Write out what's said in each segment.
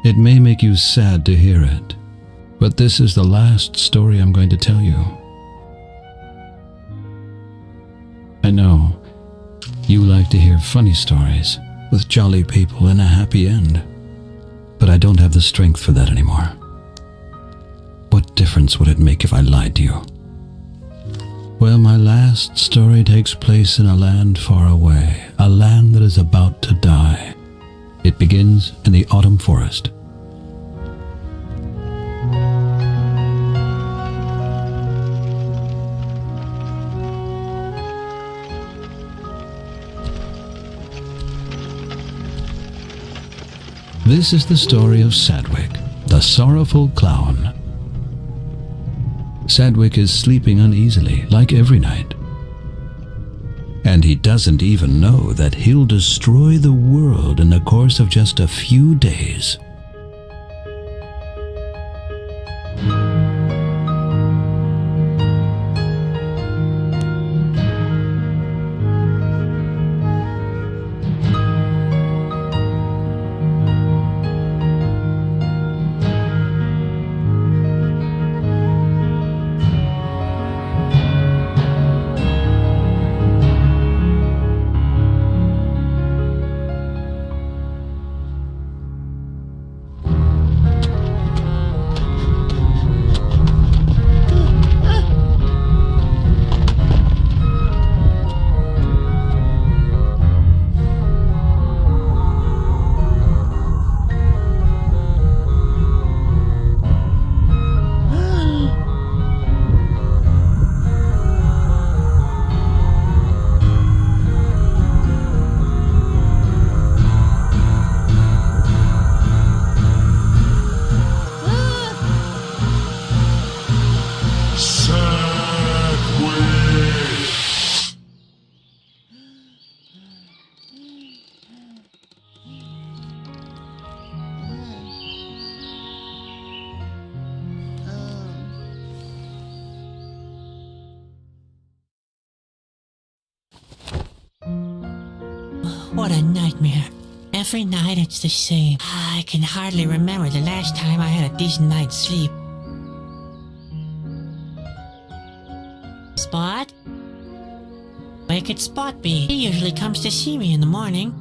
It may make you sad to hear it, but this is the last story I'm going to tell you. I know you like to hear funny stories with jolly people and a happy end, but I don't have the strength for that anymore. What difference would it make if I lied to you? Well, my last story takes place in a land far away, a land that is about to die. It begins in the autumn forest. This is the story of Sadwick, the sorrowful clown. Sadwick is sleeping uneasily, like every night. And he doesn't even know that he'll destroy the world in the course of just a few days. What a nightmare. Every night it's the same. I can hardly remember the last time I had a decent night's sleep. Spot? Where could Spot be? He usually comes to see me in the morning.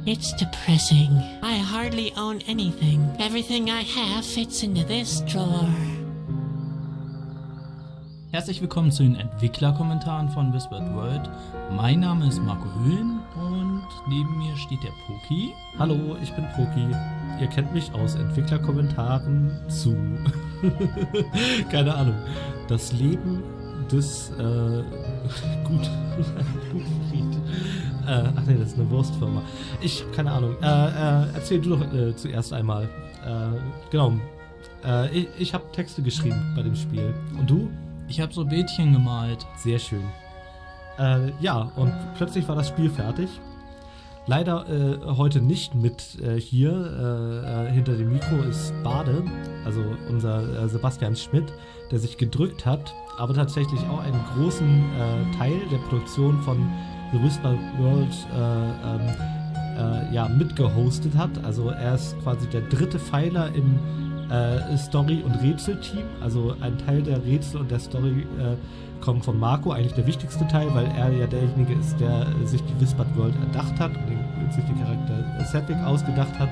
It's depressing. I hardly own anything. Everything I have fits into this drawer. Herzlich willkommen zu den Entwicklerkommentaren von Whisphered World. Mein Name ist Marco Höhlen und neben mir steht der Poki. Hallo, ich bin Poki. Ihr kennt mich aus Entwicklerkommentaren zu keine Ahnung. Das Leben des Gutfried. Ach nee, das ist eine Wurstfirma. Ich habe keine Ahnung. Erzähl du doch zuerst einmal. Genau. Ich habe Texte geschrieben bei dem Spiel. Und du? Ich habe so Bildchen gemalt. Sehr schön. Ja, und plötzlich war das Spiel fertig. Leider heute nicht mit hier. Hinter dem Mikro ist Bade, also unser Sebastian Schmidt, der sich gedrückt hat, aber tatsächlich auch einen großen Teil der Produktion von The Whisphered World mitgehostet hat. Also er ist quasi der dritte Pfeiler im Story- und Rätselteam. Also ein Teil der Rätsel und der Story kommt von Marco, eigentlich der wichtigste Teil, weil er ja derjenige ist, der sich die Whisphered World erdacht hat und sich den Charakter Sadwick ausgedacht hat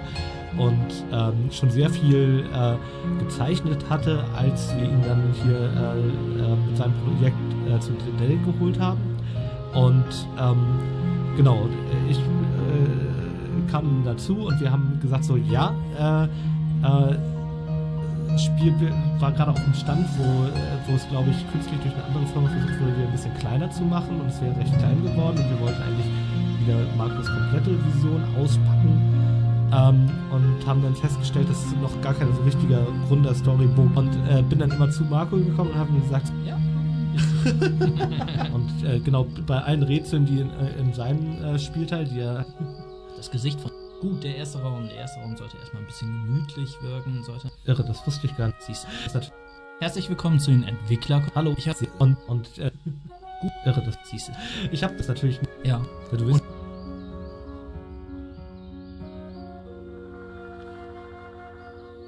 und schon sehr viel gezeichnet hatte, als wir ihn dann hier mit seinem Projekt zu Dell geholt haben. Und genau, ich kam dazu und wir haben gesagt so, ja, wir waren gerade auf dem Stand, wo es, glaube ich, künstlich durch eine andere Firma versucht wurde, wieder ein bisschen kleiner zu machen und es wäre recht klein geworden und wir wollten eigentlich wieder Marcos komplette Vision auspacken. Und haben dann festgestellt, dass es noch gar kein so richtiger runder Storybook und bin dann immer zu Marco gekommen und habe ihm gesagt, ja. Und genau, bei allen Rätseln, die in seinem Spielteil, die er... Das Gesicht von... Gut, der erste Raum sollte erstmal ein bisschen gemütlich wirken. Irre, das wusste ich gar nicht. Siehst du. Herzlich willkommen zu den Entwicklern. Hallo, ich habe... Gut, irre, das siehst du. Ich habe das natürlich... Ja. Du willst...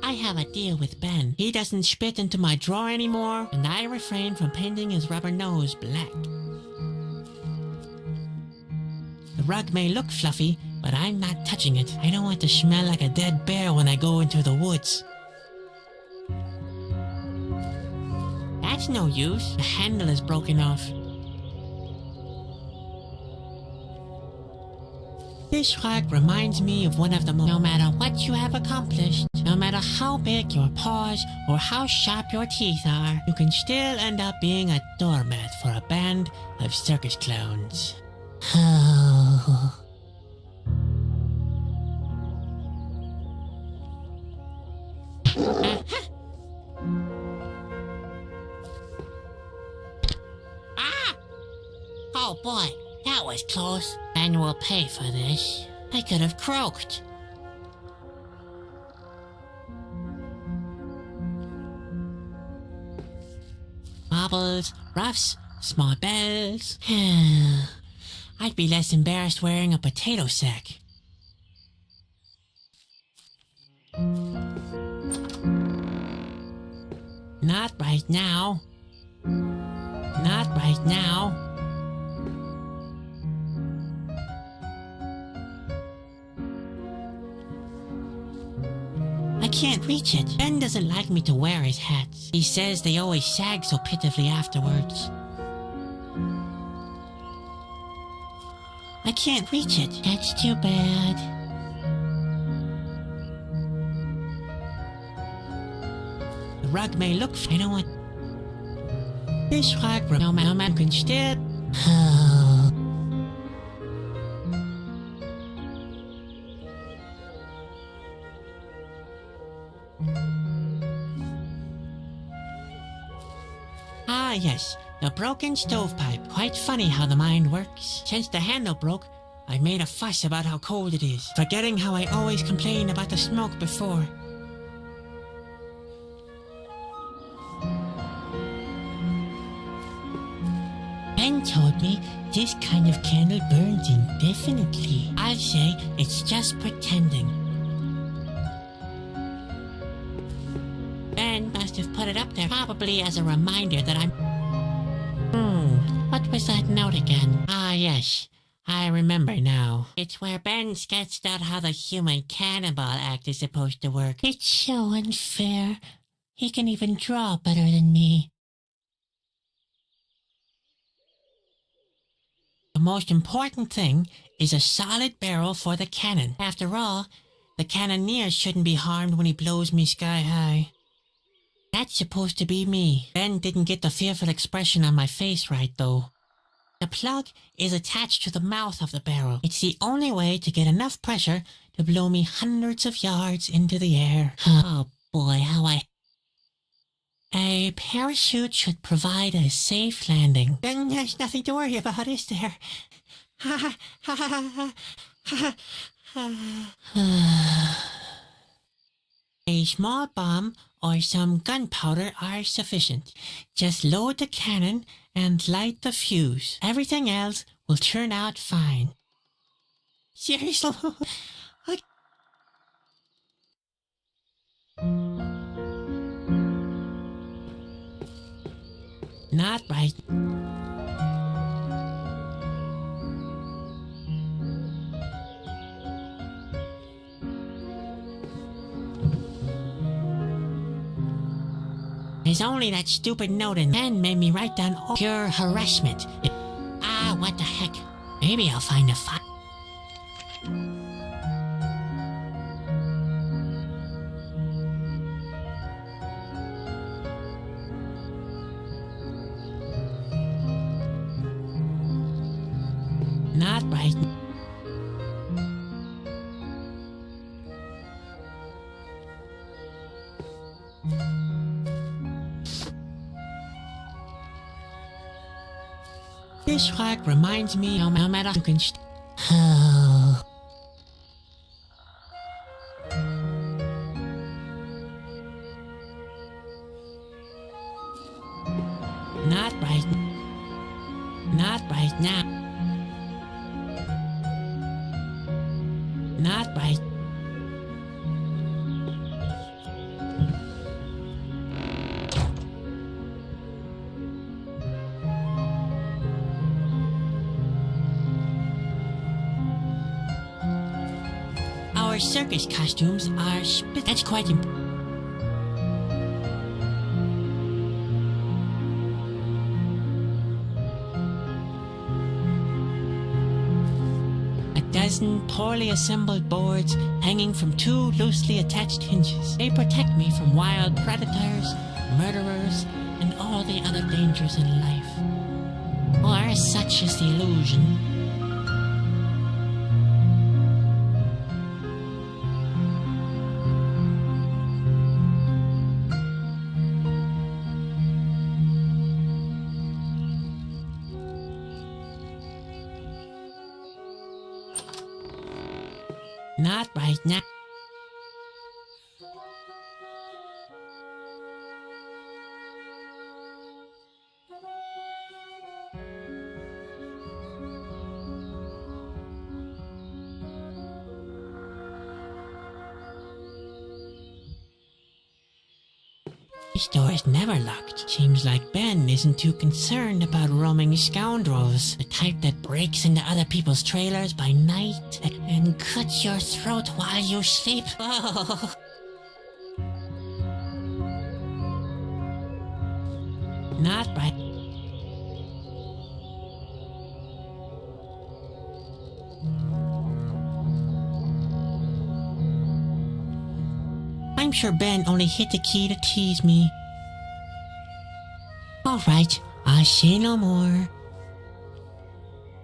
I have a deal with Ben. He doesn't spit into my drawer anymore, and I refrain from painting his rubber nose black. The rug may look fluffy, but I'm not touching it. I don't want to smell like a dead bear when I go into the woods. That's no use. The handle is broken off. This rug reminds me of one of the no matter what you have accomplished, no matter how big your paws or how sharp your teeth are, you can still end up being a doormat for a band of circus clowns. Oh. Ah! Oh boy, that was close. And we'll pay for this. I could have croaked. Bobbles, ruffs, small bells. I'd be less embarrassed wearing a potato sack. Not right now. Not right now. I can't reach it. Ben doesn't like me to wear his hats. He says they always sag so pitifully afterwards. I can't reach it. That's too bad. The rug may look... I don't want... This rug... No man can still... Ah, yes, the broken stovepipe. Quite funny how the mind works. Since the handle broke, I made a fuss about how cold it is, forgetting how I always complained about the smoke before. Ben told me this kind of candle burns indefinitely. I'll say it's just pretending. Ben must have put it up there probably as a reminder that I'm... What was that note again? Ah, yes. I remember now. It's where Ben sketched out how the human cannonball act is supposed to work. It's so unfair. He can even draw better than me. The most important thing is a solid barrel for the cannon. After all, the cannoneer shouldn't be harmed when he blows me sky high. That's supposed to be me. Ben didn't get the fearful expression on my face right, though. The plug is attached to the mouth of the barrel. It's the only way to get enough pressure to blow me hundreds of yards into the air. Oh boy, how A parachute should provide a safe landing. Then there's nothing to worry about, is there? A small bomb or some gunpowder are sufficient. Just load the cannon and light the fuse. Everything else will turn out fine. Seriously? Not right. There's only that stupid note in Ben made me write down pure harassment. What the heck? Maybe I'll find a file. Not right. This rock reminds me no matter you can Oh. Not right. Not right now. Not right. Our circus costumes are that's quite important. Dozen poorly assembled boards hanging from two loosely attached hinges. They protect me from wild predators, murderers, and all the other dangers in life. Or such is the illusion. Not right now. This door is never locked. Seems like Ben isn't too concerned about roaming scoundrels. The type that breaks into other people's trailers by night and cuts your throat while you sleep. Oh. Not right. I'm sure Ben only hit the key to tease me. Alright, I'll say no more.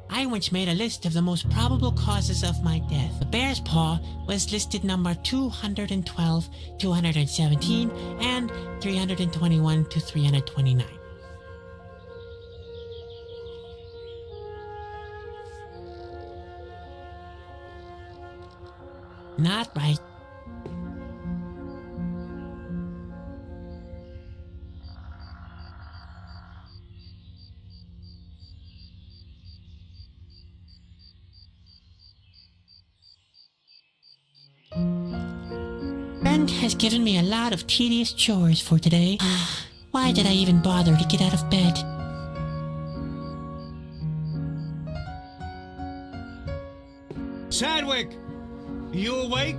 I once made a list of the most probable causes of my death. The bear's paw was listed number 212, 217, and 321 to 329. Not right. Ben has given me a lot of tedious chores for today. Why did I even bother to get out of bed? Sadwick! You awake?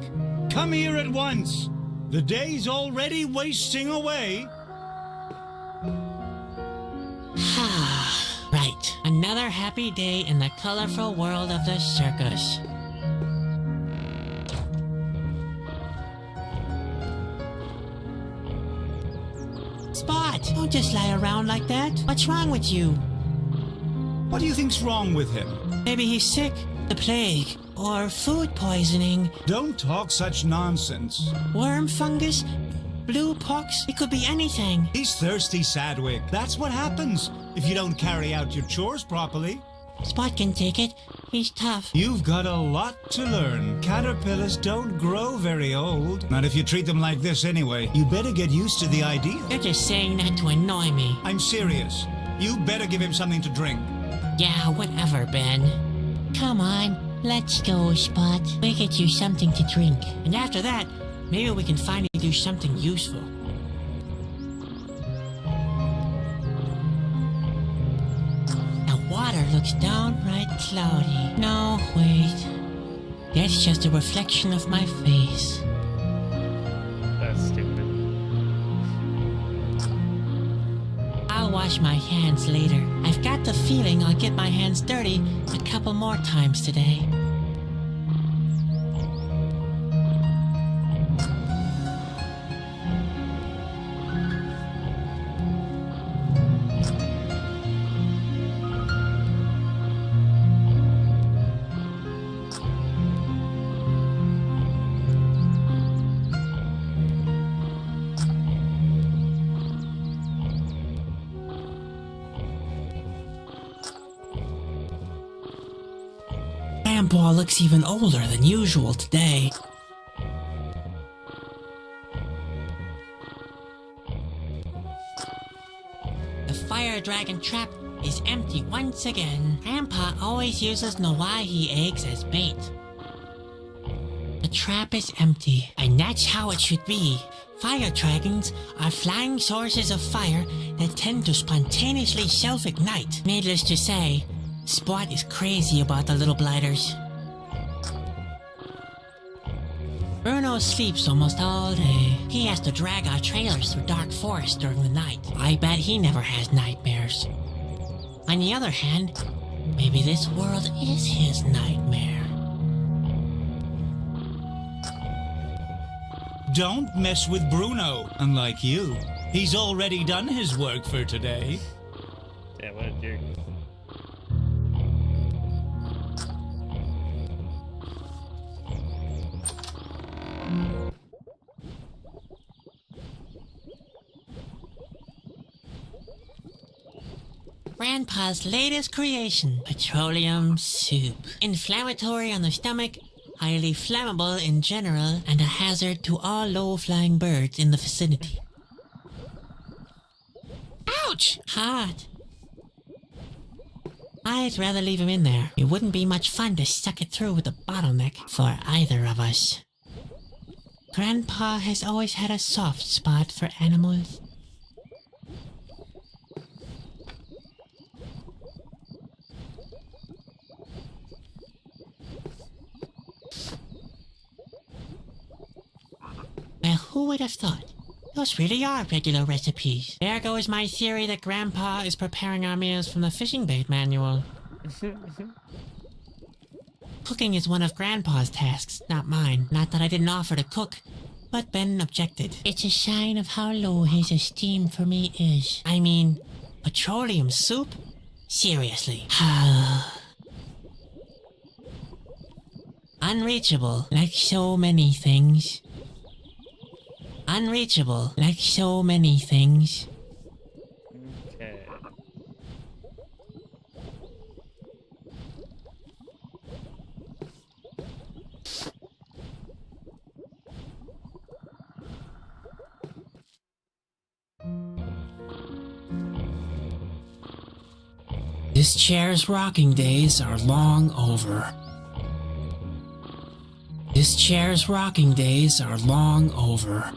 Come here at once! The day's already wasting away. Right. Another happy day in the colorful world of the circus. Spot! Don't just lie around like that. What's wrong with you? What do you think's wrong with him? Maybe he's sick, the plague, or food poisoning, Don't talk such nonsense. worm fungus, blue pox. It could be anything. He's thirsty, Sadwick. That's what happens if you don't carry out your chores properly. Spot can take it. He's tough. You've got a lot to learn. Caterpillars don't grow very old. Not if you treat them like this anyway. You better get used to the idea. You're just saying that to annoy me. I'm serious. You better give him something to drink. Yeah, whatever, Ben. Come on, let's go, Spot. We get you something to drink. And after that, maybe we can finally do something useful. The water looks downright cloudy. No, wait. That's just a reflection of my face. That's stupid. I'll wash my hands later. I've got the feeling I'll get my hands dirty a couple more times today. Grandpa looks even older than usual today. The fire dragon trap is empty once again. Grandpa always uses Nawahi eggs as bait. The trap is empty, and that's how it should be. Fire dragons are flying sources of fire that tend to spontaneously self-ignite. Needless to say, Spot is crazy about the little blighters. Bruno sleeps almost all day. He has to drag our trailers through dark forests during the night. I bet he never has nightmares. On the other hand, maybe this world is his nightmare. Don't mess with Bruno, unlike you. He's already done his work for today. Yeah, what a jerk. Grandpa's latest creation, petroleum soup. Inflammatory on the stomach, highly flammable in general, and a hazard to all low-flying birds in the vicinity. Ouch! Hot. I'd rather leave him in there. It wouldn't be much fun to suck it through with a bottleneck for either of us. Grandpa has always had a soft spot for animals. Well, who would have thought? Those really are regular recipes. There goes my theory that Grandpa is preparing our meals from the fishing bait manual. Cooking is one of Grandpa's tasks, not mine. Not that I didn't offer to cook, but Ben objected. It's a sign of how low his esteem for me is. I mean, petroleum soup? Seriously. Unreachable, like so many things. Unreachable, like so many things. Okay. This chair's rocking days are long over. This chair's rocking days are long over.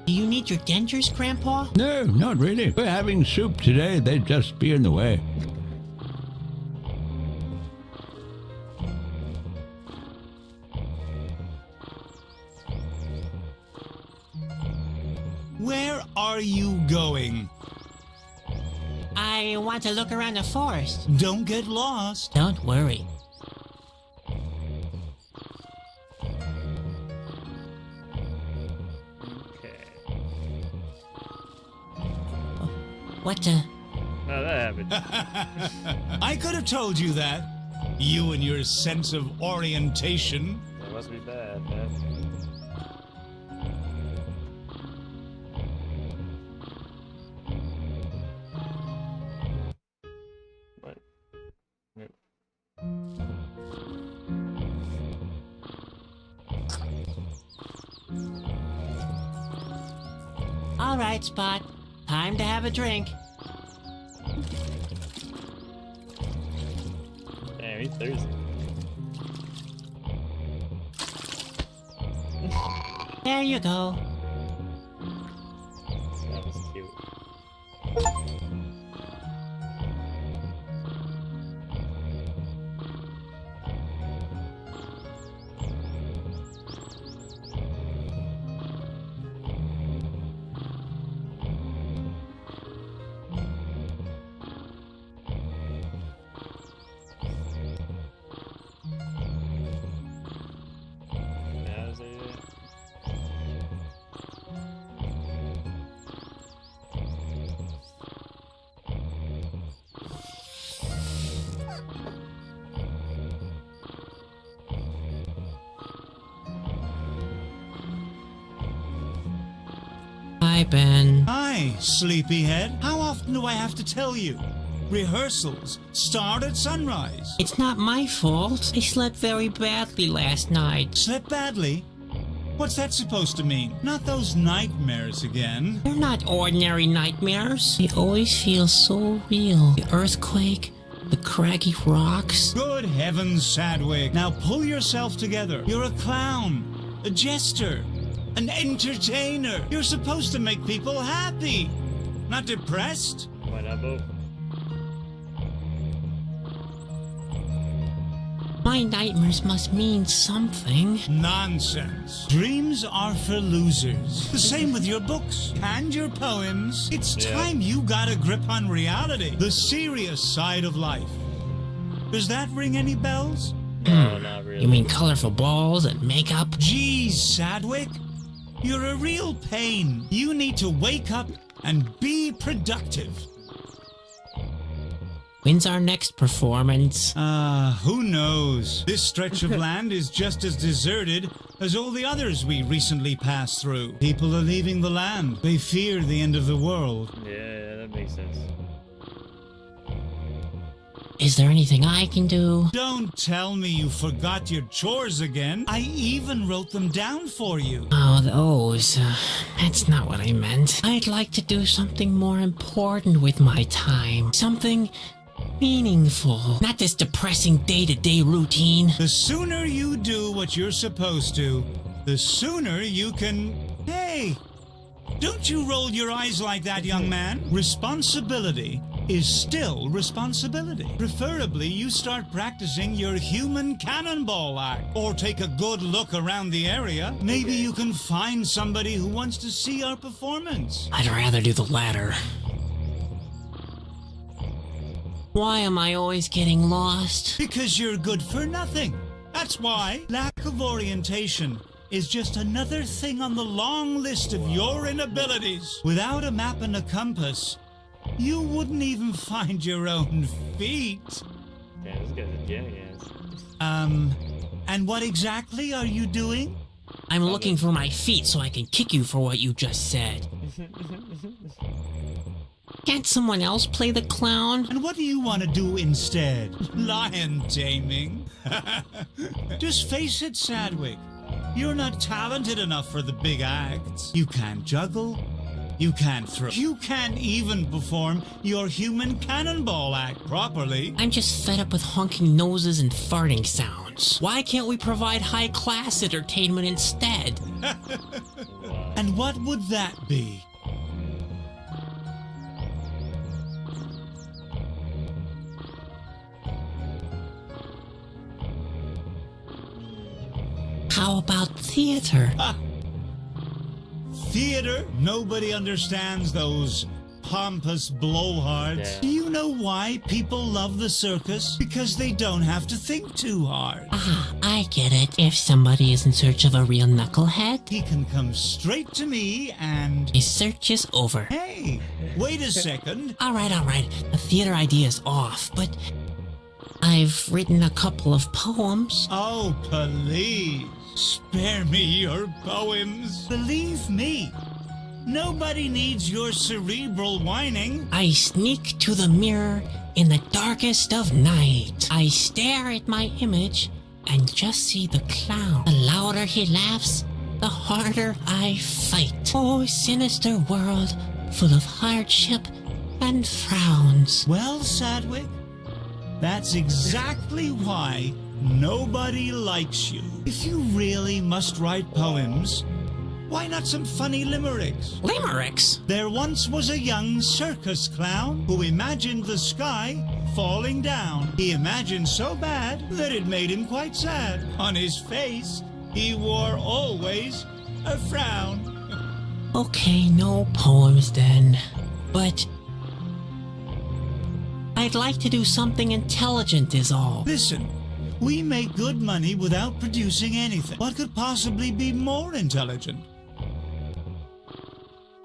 Do you need your dentures, Grandpa? No, not really. We're having soup today. They'd just be in the way. Where are you going? I want to look around the forest. Don't get lost. Don't worry. Okay. What the? No, that happened. I could have told you that. You and your sense of orientation. That must be bad, man. What? Nope. All right, Spot. Time to have a drink. Damn, he's thirsty. There you go. That was cute. How's it? Hi, Ben. Hi, sleepyhead. How often do I have to tell you? Rehearsals start at sunrise. It's not my fault. I slept very badly last night. Slept badly? What's that supposed to mean? Not those nightmares again. They're not ordinary nightmares. They always feel so real. The earthquake, the craggy rocks. Good heavens, Sadwick. Now pull yourself together. You're a clown, a jester, an entertainer. You're supposed to make people happy, not depressed. Why not both? My nightmares must mean something. Nonsense. Dreams are for losers. The same with your books and your poems. It's time you got a grip on reality, the serious side of life. Does that ring any bells? No, not really. You mean colorful balls and makeup? Geez, Sadwick, you're a real pain. You need to wake up and be productive. When's our next performance? Who knows? This stretch of land is just as deserted as all the others we recently passed through. People are leaving the land. They fear the end of the world. Yeah, that makes sense. Is there anything I can do? Don't tell me you forgot your chores again. I even wrote them down for you. Oh, those. That's not what I meant. I'd like to do something more important with my time. Something meaningful. Not this depressing day-to-day routine. The sooner you do what you're supposed to, the sooner you can... Hey, don't you roll your eyes like that, young man. Responsibility is still responsibility. Preferably, you start practicing your human cannonball act. Or take a good look around the area. Maybe you can find somebody who wants to see our performance. I'd rather do the latter. Why am I always getting lost? Because you're good for nothing. That's why. Lack of orientation is just another thing on the long list of your inabilities. Without a map and a compass, you wouldn't even find your own feet. Damn, this guy's a jackass. And what exactly are you doing? I'm looking for my feet so I can kick you for what you just said. Can't someone else play the clown? And what do you want to do instead? Lion taming? Just face it, Sadwick. You're not talented enough for the big acts. You can't juggle. You can't throw. You can't even perform your human cannonball act properly. I'm just fed up with honking noses and farting sounds. Why can't we provide high-class entertainment instead? And what would that be? How about theater? Theater? Nobody understands those pompous blowhards. Yeah. Do you know why people love the circus? Because they don't have to think too hard. Ah, I get it. If somebody is in search of a real knucklehead, He can come straight to me and... his search is over. Hey, wait a second. All right. The theater idea is off, but I've written a couple of poems. Oh, please, spare me your poems. Believe me, nobody needs your cerebral whining. I sneak to the mirror in the darkest of night. I stare at my image and just see the clown. The louder he laughs, the harder I fight. Oh, sinister world, full of hardship and frowns. Well, Sadwick, that's exactly why nobody likes you. If you really must write poems, why not some funny limericks? Limericks? There once was a young circus clown who imagined the sky falling down. He imagined so bad that it made him quite sad. On his face, he wore always a frown. Okay, no poems then. But I'd like to do something intelligent is all. Listen, we make good money without producing anything. What could possibly be more intelligent?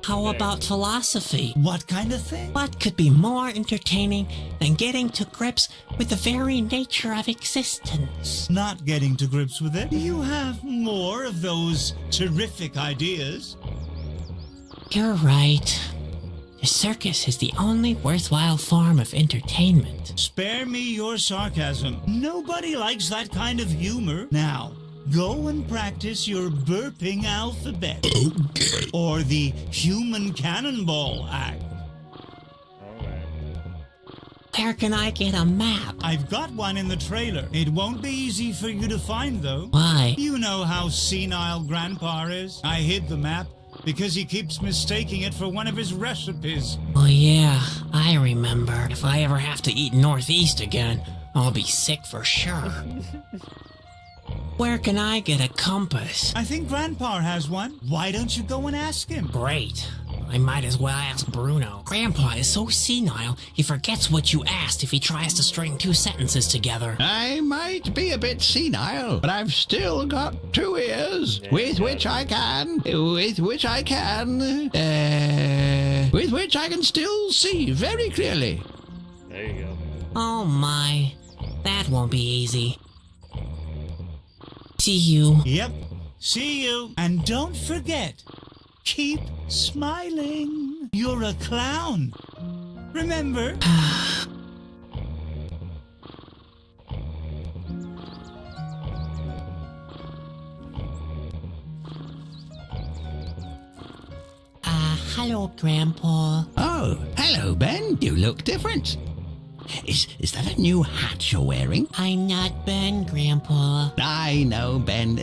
How about philosophy? What kind of thing? What could be more entertaining than getting to grips with the very nature of existence? Not getting to grips with it? Do you have more of those terrific ideas? You're right. The circus is the only worthwhile form of entertainment. Spare me your sarcasm. Nobody likes that kind of humor. Now, go and practice your burping alphabet. Or the human cannonball act. Alright. Where can I get a map? I've got one in the trailer. It won't be easy for you to find, though. Why? You know how senile Grandpa is. I hid the map because he keeps mistaking it for one of his recipes. Oh yeah, I remember. If I ever have to eat Northeast again, I'll be sick for sure. Where can I get a compass? I think Grandpa has one. Why don't you go and ask him? Great. I might as well ask Bruno. Grandpa is so senile, he forgets what you asked if he tries to string two sentences together. I might be a bit senile, but I've still got 2 ears Yeah, with which I can still see very clearly. There you go. Oh my, that won't be easy. See you. Yep. See you. And don't forget, keep smiling. You're a clown. Remember? Hello, Grandpa. Oh, hello, Ben. You look different. Is that a new hat you're wearing? I'm not Ben, Grandpa. I know, Ben.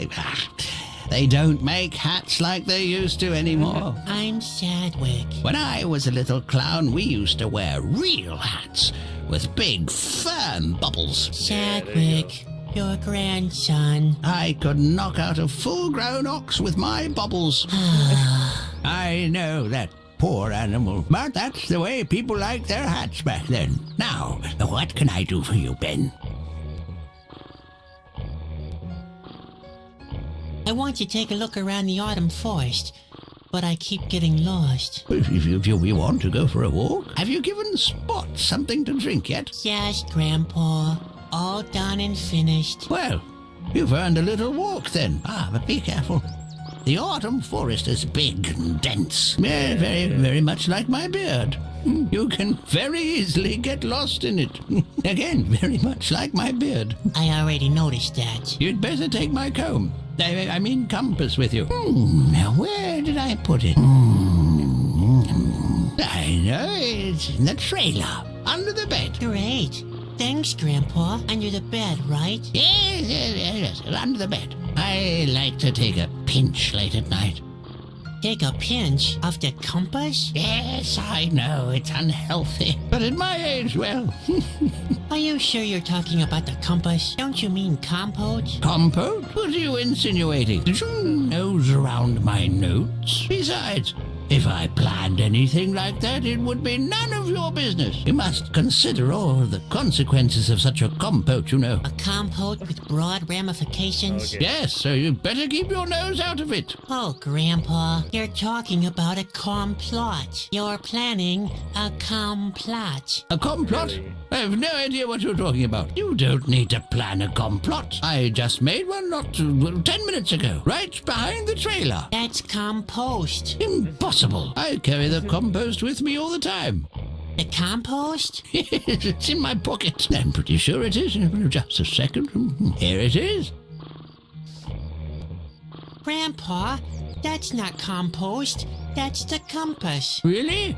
They don't make hats like they used to anymore. I'm Chadwick. When I was a little clown, we used to wear real hats with big, firm bubbles. Chadwick, your grandson. I could knock out a full-grown ox with my bubbles. I know that poor animal, but that's the way people liked their hats back then. Now, what can I do for you, Ben? I want to take a look around the autumn forest, but I keep getting lost. If you want to go for a walk, have you given Spot something to drink yet? Yes, Grandpa. All done and finished. Well, you've earned a little walk then. But be careful. The autumn forest is big and dense. Very much like my beard. You can very easily get lost in it. Again, very much like my beard. I already noticed that. You'd better take my comb. I mean compass with you. Now, where did I put it? I know, it's in the trailer, under the bed. Great. Thanks, Grandpa. Under the bed, right? Yes, under the bed. I like to take a pinch late at night. Take a pinch of the compass? Yes, I know, it's unhealthy. But at my age, well... Are you sure you're talking about the compass? Don't you mean compote? Compote? What are you insinuating? Did you nose around my notes? Besides, if I planned anything like that, it would be none of your business. You must consider all the consequences of such a compote, you know. A compote with broad ramifications? Okay. Yes, so you better keep your nose out of it. Oh, Grandpa, you're talking about a complot. You're planning a complot. A complot? Really? I have no idea what you're talking about. You don't need to plan a complot. I just made one not 10 minutes ago, right behind the trailer. That's compost. Impossible. I carry the compost with me all the time. The compost? It's in my pocket. I'm pretty sure it is. Just a second. Here it is. Grandpa, that's not compost. That's the compass. Really?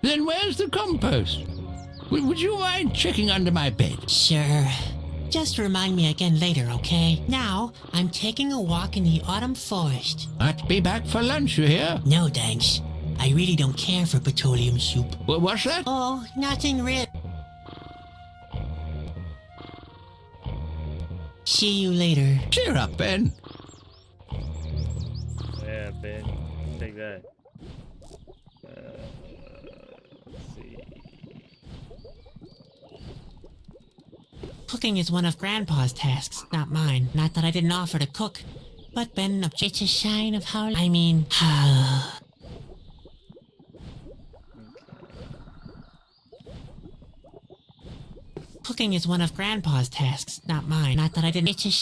Then where's the compost? Would you mind checking under my bed? Sure. Just remind me again later, okay? Now, I'm taking a walk in the autumn forest. I'll be back for lunch, you hear? No, thanks. I really don't care for petroleum soup. What's that? Oh, nothing real. See you later. Cheer up, Ben. Yeah, Ben. Take that. Let's see. Cooking is one of Grandpa's tasks, not mine. Not that I didn't offer to cook, but Ben, it's a sign of how... Cooking is one of Grandpa's tasks, not mine. Not that I didn't... Okay.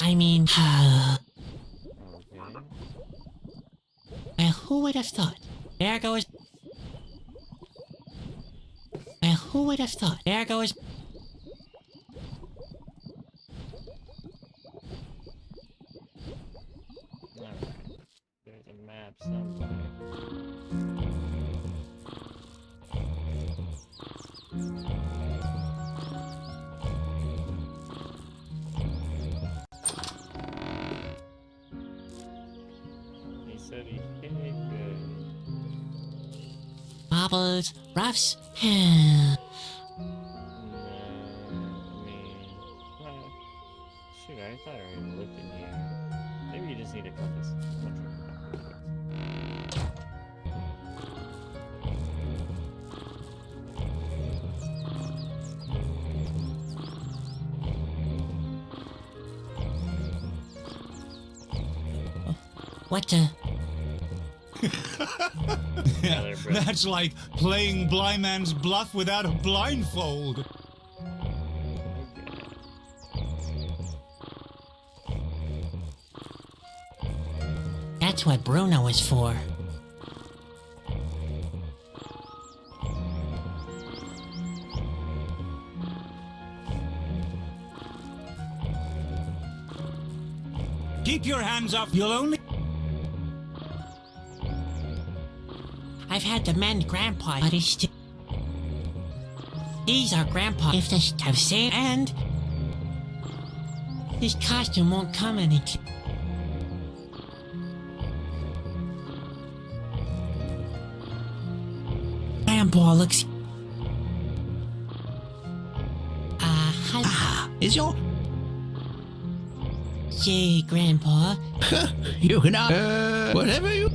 Well, who would have thought? There goes... Well, who would have thought? There goes... Alright. There's a map somewhere. He said he hit good. Marbles, roughs... No, I mean, well, shoot, I thought I already looked in here. Maybe you just need a compass. What the... Another breath. That's like playing blind man's bluff without a blindfold. That's what Bruno is for. Keep your hands up. You'll only... I've had to mend Grandpa, but he's still... These are Grandpa. If the have seen, and... His costume won't come any... Grandpa looks... hello. Is your... Gee, Grandpa. You can... whatever you...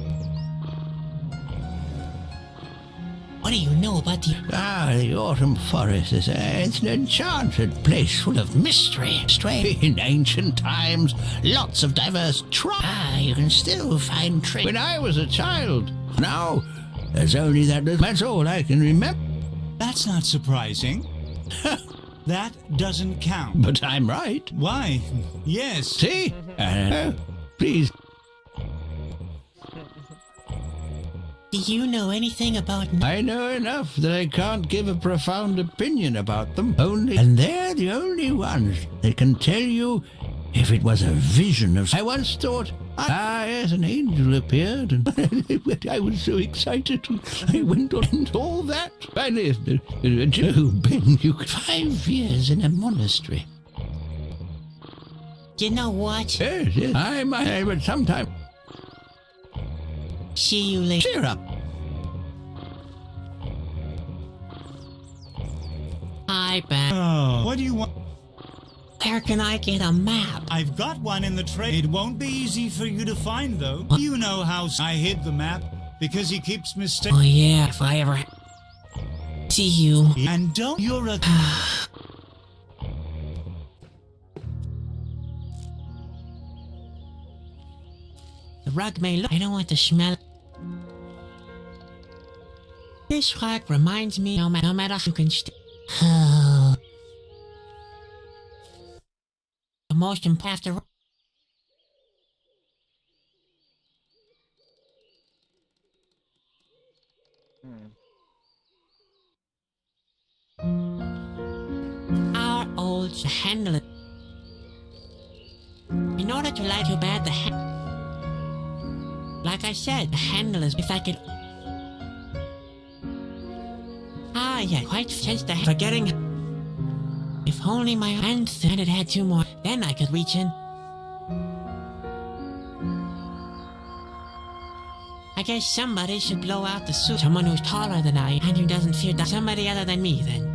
What do you know about the... The autumn forest is it's an enchanted place full of mystery. Strange in ancient times, lots of diverse tribes. You can still find trees. When I was a child, now there's only that. That's all I can remember. That's not surprising. That doesn't count. But I'm right. Why? Yes. See? Please. Do you know anything about... I know enough that I can't give a profound opinion about them. And they're the only ones that can tell you if it was a vision of... I once thought, yes, an angel appeared, and I was so excited. I went on and all that. Finally, Ben, you 5 years in a monastery. You know what? Yes, I might, but sometime... See you later. Cheer up. Hi, Ben. Oh, what do you want? Where can I get a map? I've got one in the tray. It won't be easy for you to find, though. You know how I hid the map because he keeps mistaking. Oh, yeah, if I ever... See you. And don't... You're a... The rug may look... I don't want to smell... This rug reminds me no matter who can the most important after... Our old handle it. In order to light you bad, the like I said, the handle is if I could... Yeah, quite just the forgetting... If only my hand had had 2 more, then I could reach in. I guess somebody should blow out the suit. Someone who's taller than I and who doesn't fear somebody other than me, then.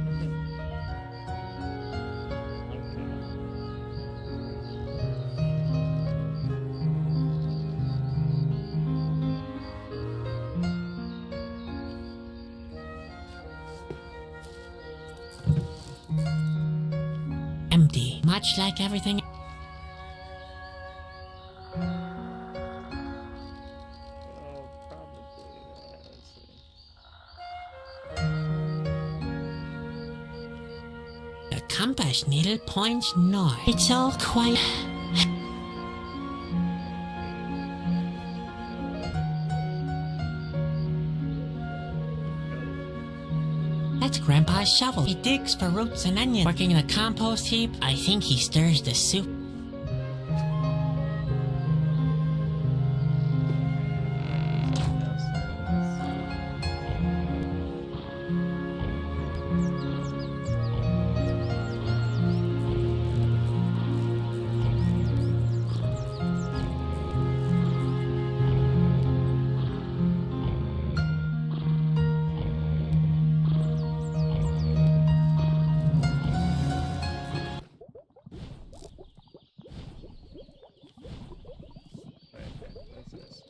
Empty, much like everything. The compass needle points north. It's all quiet. That's Grandpa's shovel. He digs for roots and onions. Working in a compost heap, I think he stirs the soup. What's this?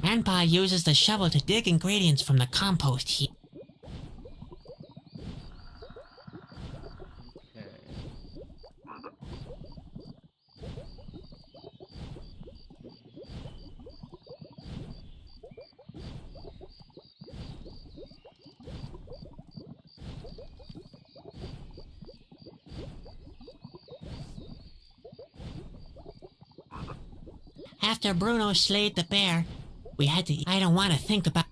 Grandpa uses the shovel to dig ingredients from the compost heap. Okay. After Bruno slayed the bear, we had to eat. I don't want to think about...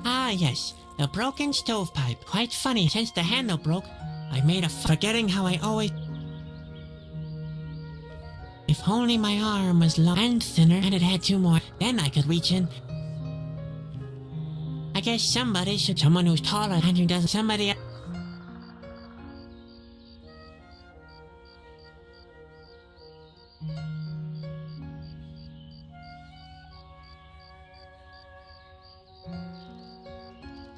Ah, yes, the broken stovepipe. Quite funny, since the handle broke, I made a forgetting how I always... If only my arm was long and thinner and it had two more, then I could reach in. I guess somebody should... Someone who's taller and who doesn't... Somebody...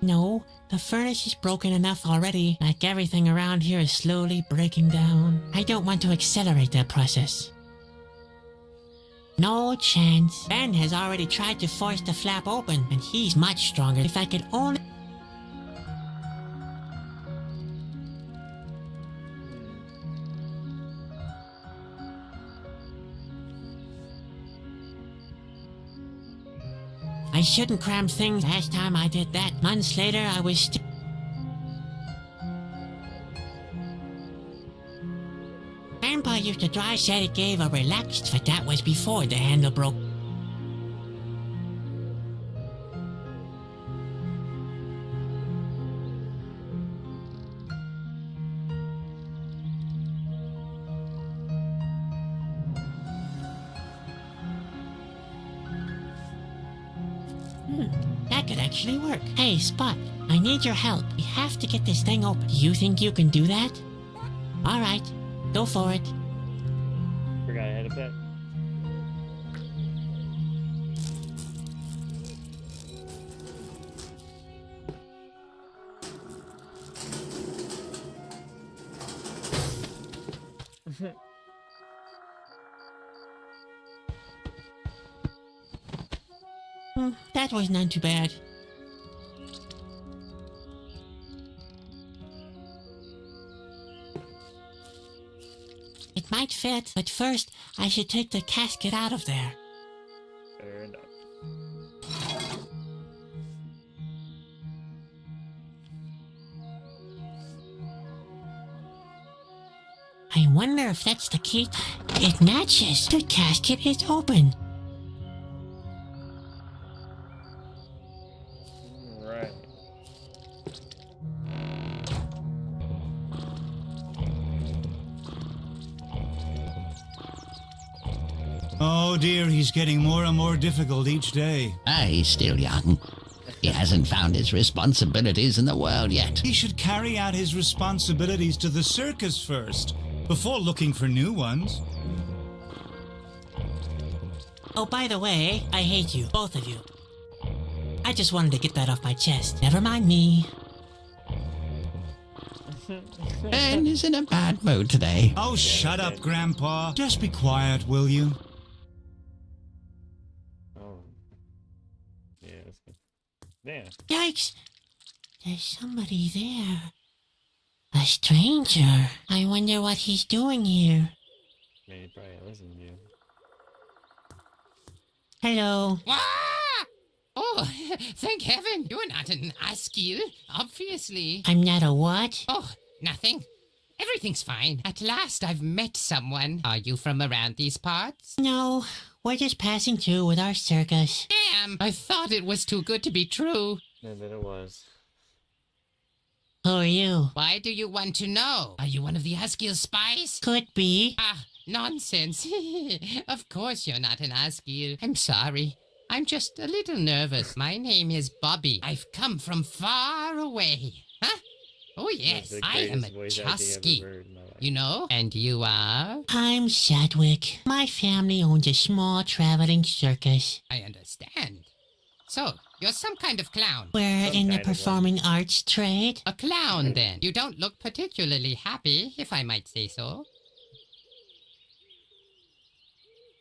No, the furnace is broken enough already. Like everything around here is slowly breaking down. I don't want to accelerate that process. No chance. Ben has already tried to force the flap open, and he's much stronger. If I could only... I shouldn't cram things. Last time I did that, months later I was still... used to drive said it gave a relaxed, but that was before the handle broke. That could actually work. Hey, Spot, I need your help. We have to get this thing open. You think you can do that? All right, go for it. Forgot I had a bet. That was not too bad. It might fit, but first I should take the casket out of there. Fair enough. I wonder if that's the key. It matches. The casket is open. Right. Oh dear, he's getting more and more difficult each day. He's still young. He hasn't found his responsibilities in the world yet. He should carry out his responsibilities to the circus first, before looking for new ones. Oh, by the way, I hate you, both of you. I just wanted to get that off my chest. Never mind me. Ben is in a bad mood today. Oh, shut up, Grandpa. Just be quiet, will you? Oh. Yeah, that's good. There. Yikes! There's somebody there. A stranger. I wonder what he's doing here. Maybe probably listen to you. Hello. Ah! Oh, thank heaven, you're not an Askew, obviously. I'm not a what? Oh, nothing. Everything's fine. At last I've met someone. Are you from around these parts? No, we're just passing through with our circus. Damn, I thought it was too good to be true. And then it was. Who are you? Why do you want to know? Are you one of the Askew spies? Could be. Ah, nonsense. Of course you're not an Askew. I'm sorry. I'm just a little nervous. My name is Bobby. I've come from far away. Huh? Oh yes, That's the I am a greatest voice acting I've Chusky. ever heard in my life. You know? And you are? I'm Sadwick. My family owns a small traveling circus. I understand. So, you're some kind of clown. We're Some in the kind of one. performing arts trade. A clown, then. You don't look particularly happy, if I might say so.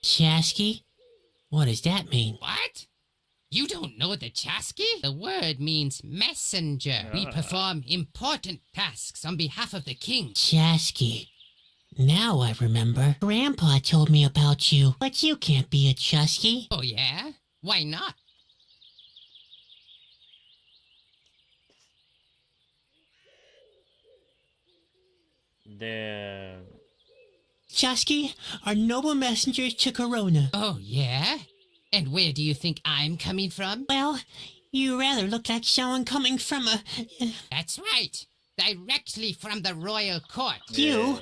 Chasky? What does that mean? What? You don't know the Chasky? The word means messenger. We perform important tasks on behalf of the king. Chasky. Now I remember. Grandpa told me about you, but you can't be a Chusky. Oh, yeah? Why not? Damn. Chusky are noble messengers to Corona. Oh, yeah? And where do you think I'm coming from? Well, you rather look like someone coming from a... That's right. Directly from the royal court. You?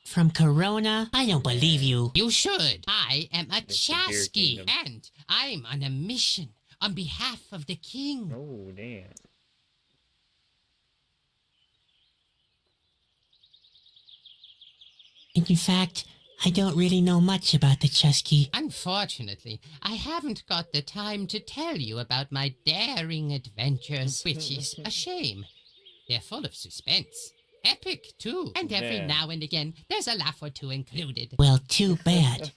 From Corona? I don't believe you. You should. I am a It's the Beer Chasky, Kingdom. and I'm on a mission on behalf of the king. Oh, damn. In fact, I don't really know much about the Chusky. Unfortunately, I haven't got the time to tell you about my daring adventures, which is a shame. They're full of suspense. Epic, too. And every Yeah. now and again, there's a laugh or two included. Well, too bad.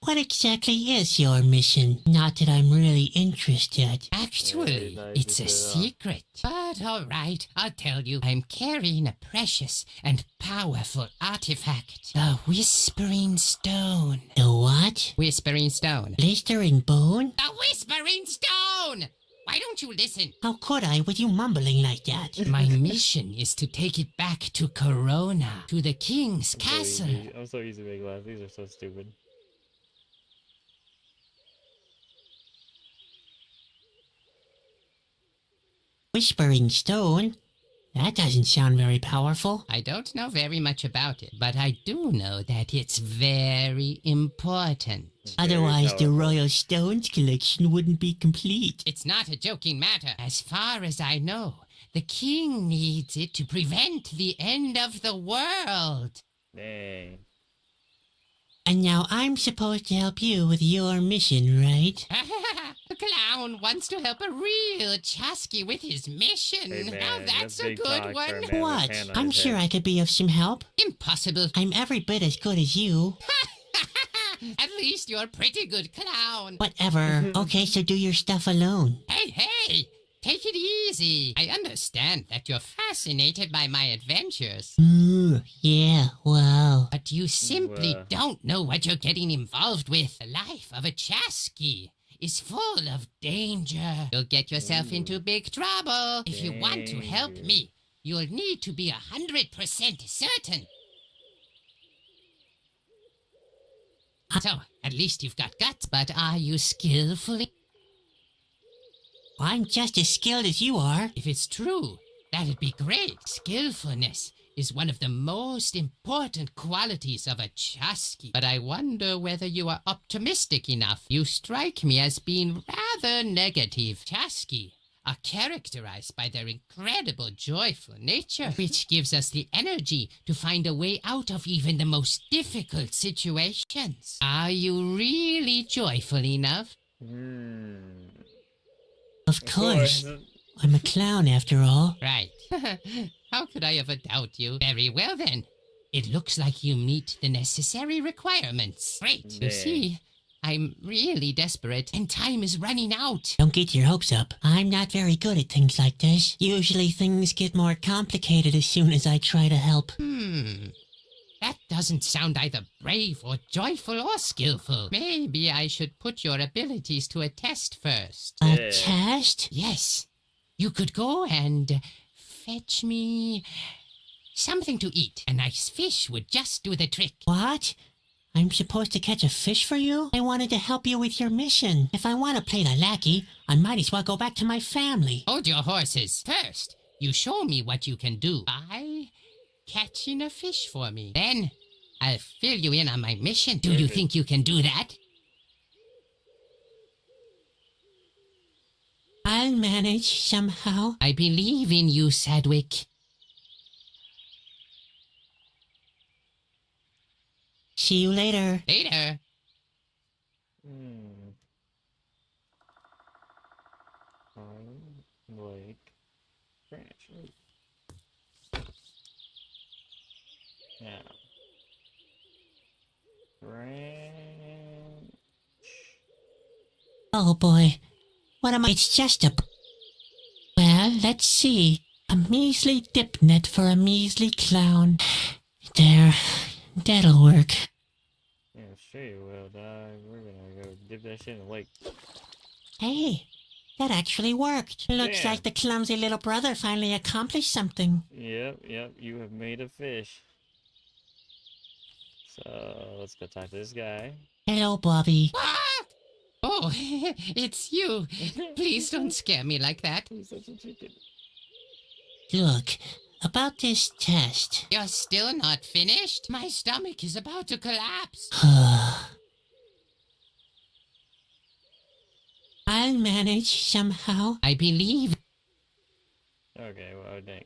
What exactly is your mission? Not that I'm really interested. Actually, Yeah, it's a it's, secret. But all right, I'll tell you. I'm carrying a precious and powerful artifact. The Whispering Stone. The what? Whispering Stone. Blistering bone? The Whispering Stone! Why don't you listen? How could I with you mumbling like that? My mission is to take it back to Corona, to the king's I'm so castle. easy- I'm so easy to make laugh. These are so stupid. Whispering Stone? That doesn't sound very powerful. I don't know very much about it, but I do know that it's very important. Otherwise, the powerful. Royal Stones collection wouldn't be complete. It's not a joking matter. As far as I know, the king needs it to prevent the end of the world. Dang. And now I'm supposed to help you with your mission, right? The clown wants to help a real Chasky with his mission. Hey, man, now that's a big good talk for a one. man with What? hand on I'm his sure head. I could be of some help. Impossible. I'm every bit as good as you. At least you're a pretty good clown. Whatever. Okay, so do your stuff alone. Hey, take it easy. I understand that you're fascinated by my adventures, Yeah, wow. but you simply Well. don't know what you're getting involved with. The life of a Chasky is full of danger. You'll get yourself into big trouble. If you want to help Danger. me, you'll need to be 100% certain. So, at least you've got guts, but are you skillfully? I'm just as skilled as you are. If it's true, that'd be great. Skillfulness is one of the most important qualities of a Chasky. But I wonder whether you are optimistic enough. You strike me as being rather negative. Chasky are characterized by their incredible joyful nature, which gives us the energy to find a way out of even the most difficult situations. Are you really joyful enough? Of course. I'm a clown after all. Right. How could I ever doubt you? Very well then. It looks like you meet the necessary requirements. Great. You Dang. see, I'm really desperate and time is running out. Don't get your hopes up. I'm not very good at things like this. Usually things get more complicated as soon as I try to help. That doesn't sound either brave or joyful or skillful. Maybe I should put your abilities to a test first. A Yeah. test? Yes. You could go and fetch me something to eat. A nice fish would just do the trick. What? I'm supposed to catch a fish for you? I wanted to help you with your mission. If I want to play the lackey, I might as well go back to my family. Hold your horses. First, you show me what you can do by catching a fish for me. Then, I'll fill you in on my mission. Do you think you can do that? I'll manage somehow. I believe in you, Sadwick. See you later. Later. Like branch. Now. Branch. Oh boy. What am I? It's just a... Well, let's see. A measly dip net for a measly clown. There. That'll work. Yeah, sure you will, dog. We're gonna go dip that shit in the lake. Hey, that actually worked. Looks Yeah. like the clumsy little brother finally accomplished something. Yep, you have made a fish. So, let's go talk to this guy. Hello, Bobby. What? Oh, it's you. Please don't scare me like that. He's such a chicken. Look, about this test. You're still not finished? My stomach is about to collapse. I'll manage somehow. I believe. Okay, well, dang.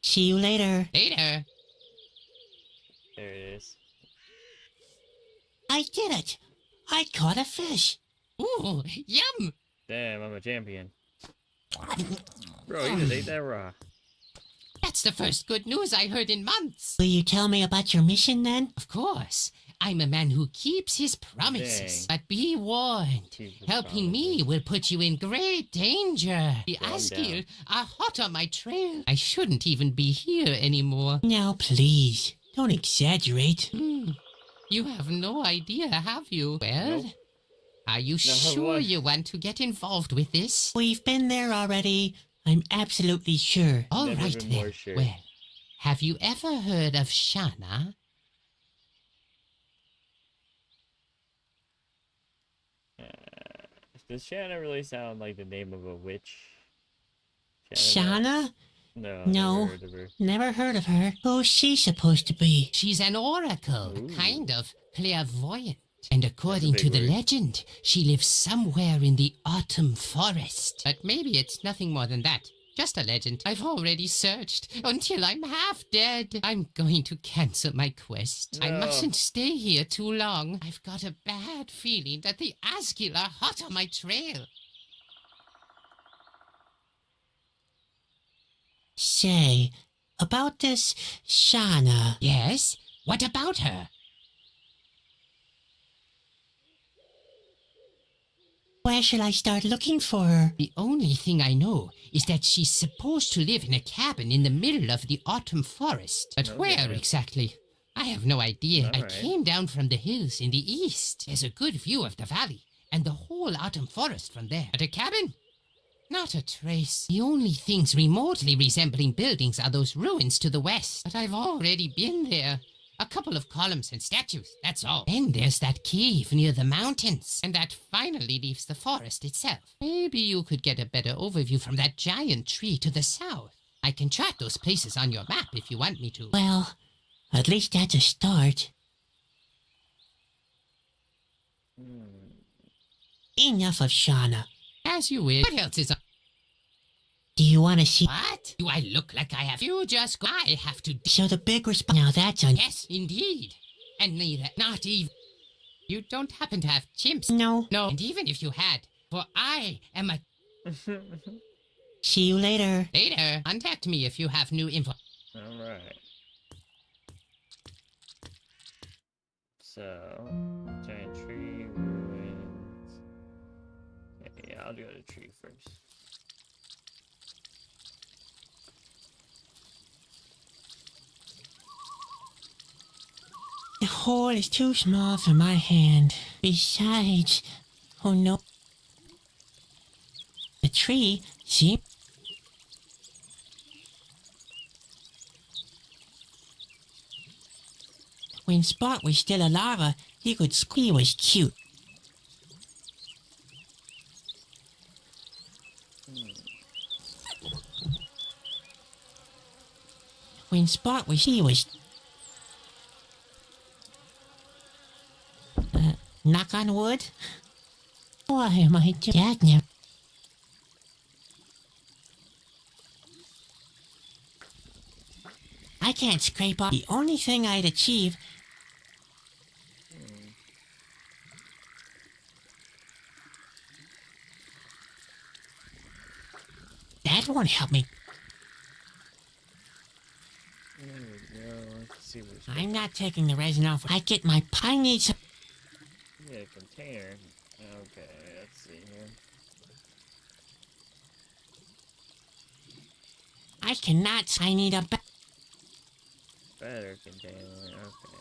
See you later. Later. There it is. I did it. I caught a fish. Ooh, yum. Damn, I'm a champion. Bro, you just ate that raw. That's the first good news I heard in months. Will you tell me about your mission then? Of course. I'm a man who keeps his promises. Dang. But be warned. Keep his Helping me will put you in great danger. The Calm Asgir are hot on my trail. I shouldn't even be here anymore. Now, please, don't exaggerate. You have no idea, have you? Well, Nope. Are you sure what? you want to get involved with this? We've been there already. I'm absolutely sure. All Never right been then. more sure. Well, have you ever heard of Shana? Does Shanna really sound like the name of a witch? Shauna? No. No. Never heard of her. Never heard of her. Who's she supposed to be? She's an oracle, Ooh. kind of clairvoyant. And according big to the word. legend, she lives somewhere in the autumn forest. But maybe it's nothing more than that. Just a legend. I've already searched until I'm half dead. I'm going to cancel my quest. I No. mustn't stay here too long. I've got a bad feeling that the Asgil are hot on my trail. Say, about this Shauna. Yes? What about her? Where shall I start looking for her? The only thing I know is that she's supposed to live in a cabin in the middle of the autumn forest. But Okay. where exactly? I have no idea. I Alright. came down from the hills in the east. There's a good view of the valley and the whole autumn forest from there. But a cabin? Not a trace. The only things remotely resembling buildings are those ruins to the west. But I've already been there. A couple of columns and statues, that's all. Then there's that cave near the mountains. And that finally leaves the forest itself. Maybe you could get a better overview from that giant tree to the south. I can chart those places on your map if you want me to. Well, at least that's a start. Enough of Shauna. As you wish. What else is on? Do you want to see? What? Do I look like I have? You just go. I have to. So the big response. Now that's on. Yes, indeed. And neither. Not even. You don't happen to have chimps? No. No. And even if you had, for I am a. See you later. Later. Contact me if you have new info. Alright. So, giant tree, ruins. Yeah, I'll do the tree first. The hole is too small for my hand. Besides, oh no. The tree, see? When Spot was still a larva, he could squee was cute. When Spot was, he was. Knock on wood? Why am I doing catnip? I can't scrape off. The only thing I'd achieve. That won't help me. There we go. Let's see what's I'm not taking the resin off. I get my I need some. Yeah, container. Okay, let's see here. I cannot. I need a. Better container. Okay.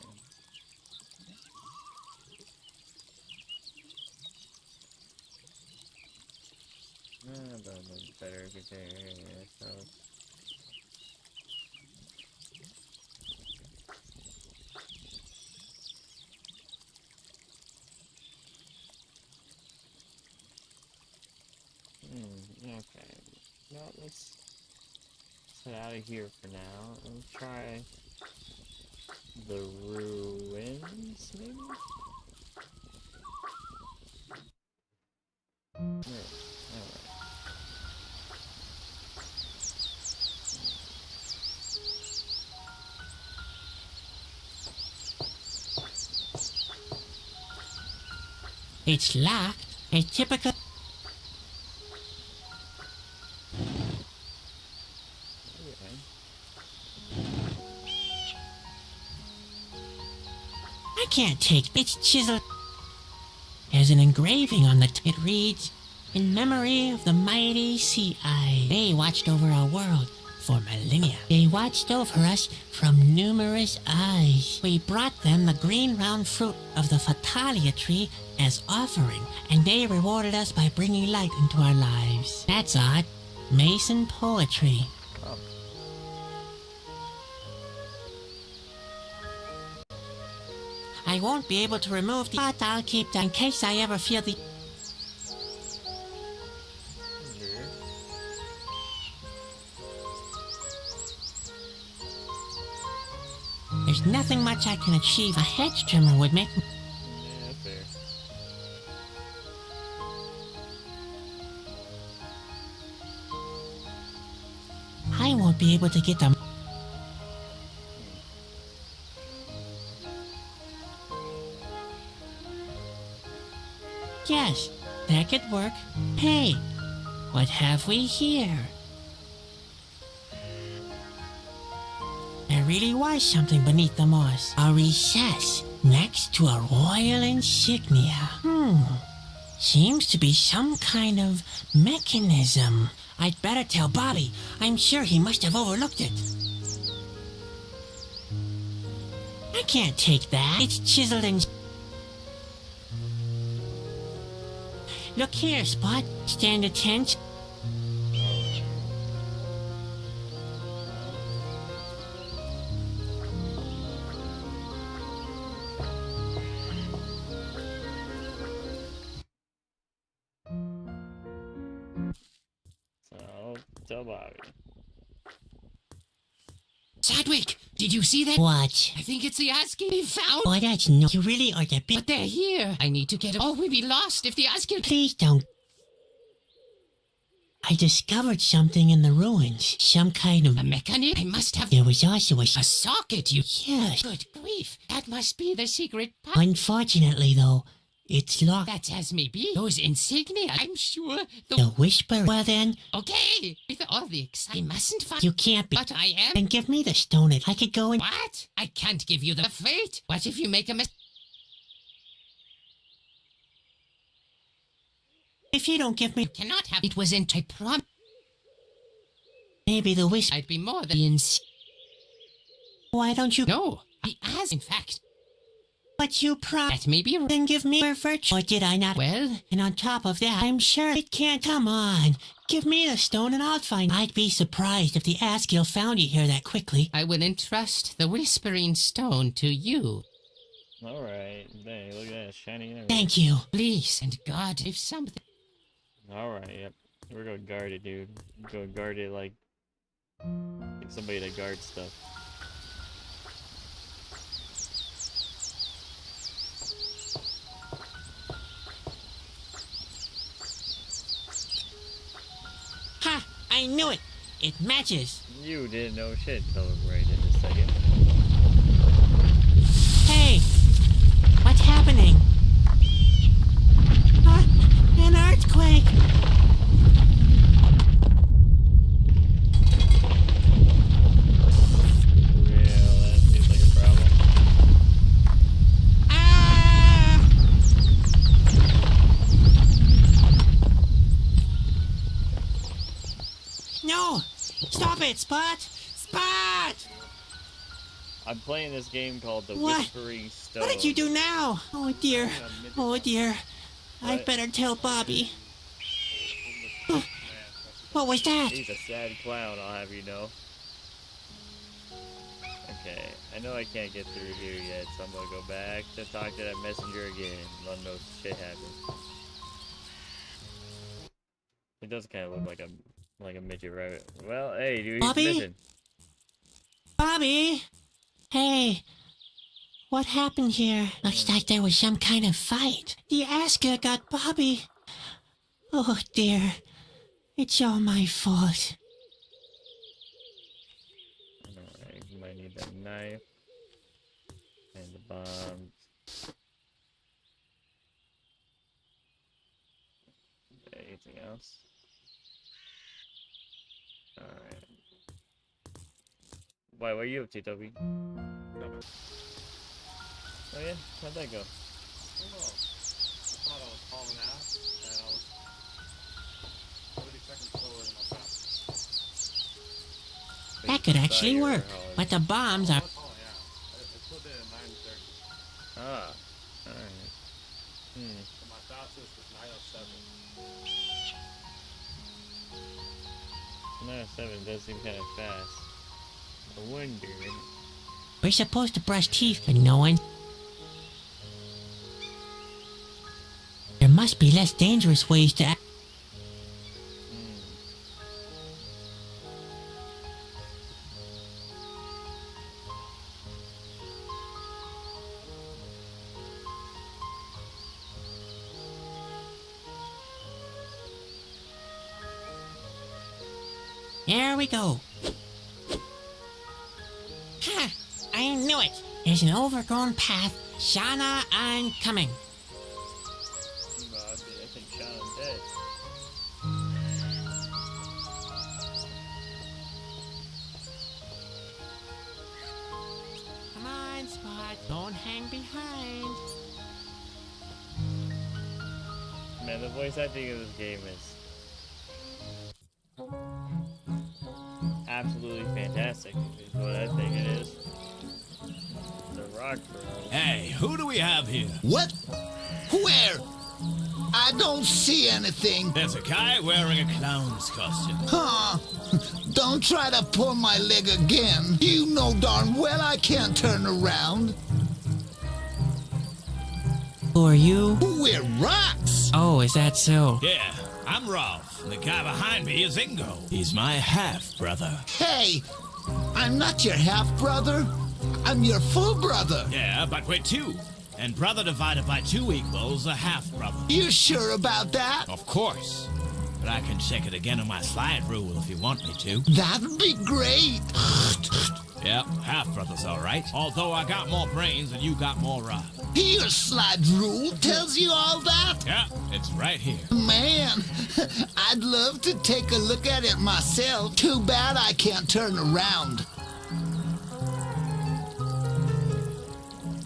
Better container. Yeah, so. Okay. No, let's get out of here for now and try the ruins, maybe? Yeah, alright. It's locked. A typical. I can't take it's chiseled. There's an engraving on the it reads, "In memory of the mighty sea eye, they watched over our world, for millennia. They watched over us from numerous eyes. We brought them the green round fruit of the Fatalia tree as offering, and they rewarded us by bringing light into our lives. That's odd. Mason poetry. I won't be able to remove the, but I'll keep that in case I ever feel the... There's nothing much I can achieve. A hedge trimmer would make... Yeah, fair. I won't be able to get them. Yes, that could work. Hey, what have we here? There really was something beneath the moss. A recess next to a royal insignia. Seems to be some kind of mechanism. I'd better tell Bobby. I'm sure he must have overlooked it. I can't take that. It's chiseled in... Look here, Spot. Stand attention. So, tell Bobby. Sadwick, did you see that? What? I think it's the ASCII we found. Oh, that's no... You really are the big... But they're here. I need to get them. Oh, we'd be lost if the ASCII... Please don't. I discovered something in the ruins. Some kind of... A mechanic? I must have... There was also a... A socket, you... Yes. Good grief. That must be the secret... Unfortunately, though, it's locked. That's as may be. Those insignia, I'm sure. The Whisper... Well then, Okay. With all the excitement, I mustn't find... you can't be... But I am... Then give me the stone. I could go and... What? I can't give you the fate. What if you make a mistake? If you don't give me... Cannot have... It was in... I promise. Maybe the Whisper... I'd be more than... Why don't you... No. I as, in fact... But you That may be... Then give me your virtue. Or did I not? Well... And on top of that, I'm sure it can't... Come on. Give me the stone and I'll find... I'd be surprised if the Asgill found you here that quickly. I will entrust the Whispering Stone to you. Alright, dang, look at that, shiny and everything. Thank you. Please, and God, if something... Alright, yep. We're gonna guard it, dude. Go guard it like somebody that guards stuff. Ha! I knew it. It matches. You didn't know shit till right in a second. Hey! What's happening? An earthquake! Yeah, that seems like a problem. Ah! No! Stop it, Spot! Spot! I'm playing this game called The What? Whispering Stone. What did you do now? Oh dear. Oh dear. I'd What? better tell Bobby. Oh, what was that? He's a sad clown, I'll have you know. Okay, I know I can't get through here yet, so I'm gonna go back to talk to that messenger again. Let him know shit happened. It does kind of look like a midget, right? Well, hey, dude, he's Bobby? missing. Bobby? Hey. What happened here? Looks like there was some kind of fight. The Asker got Bobby. Oh dear. It's all my fault. Alright, you might need that knife. And the bombs. Anything else? Alright. Why, what are you up to, Toby? Oh yeah? How'd that go? I don't know. I thought I was hauling ass, and I was 30 seconds forward in my path. That could actually work. But the bombs are... Oh, yeah. I put it at 9:30. Ah, alright. So my fastest is 9:07. 907 does seem kind of fast. I wonder. We're supposed to brush teeth, but no one... There must be less dangerous ways to act. There we go. Ha! I knew it. There's an overgrown path. Shauna, I'm coming. I think Shannon's dead. Come on, Spot. Don't hang behind. Man, the voice acting of this game is absolutely fantastic. Is what I think it is. The Rock Bro. Hey, who do we have here? What? Where? I don't see anything. There's a guy wearing a clown's costume. Huh? Don't try to pull my leg again. You know darn well I can't turn around. Who are you? We're rocks. Oh, is that so? Yeah, I'm Rolf. And the guy behind me is Ingo. He's my half-brother. Hey, I'm not your half-brother. I'm your full brother. Yeah, but we're two. And brother divided by 2 equals a half-brother. You sure about that? Of course. But I can check it again on my slide rule if you want me to. That'd be great. Yep, half-brother's all right. Although I got more brains and you got more rod. Your slide rule tells you all that? Yeah, it's right here. Man, I'd love to take a look at it myself. Too bad I can't turn around.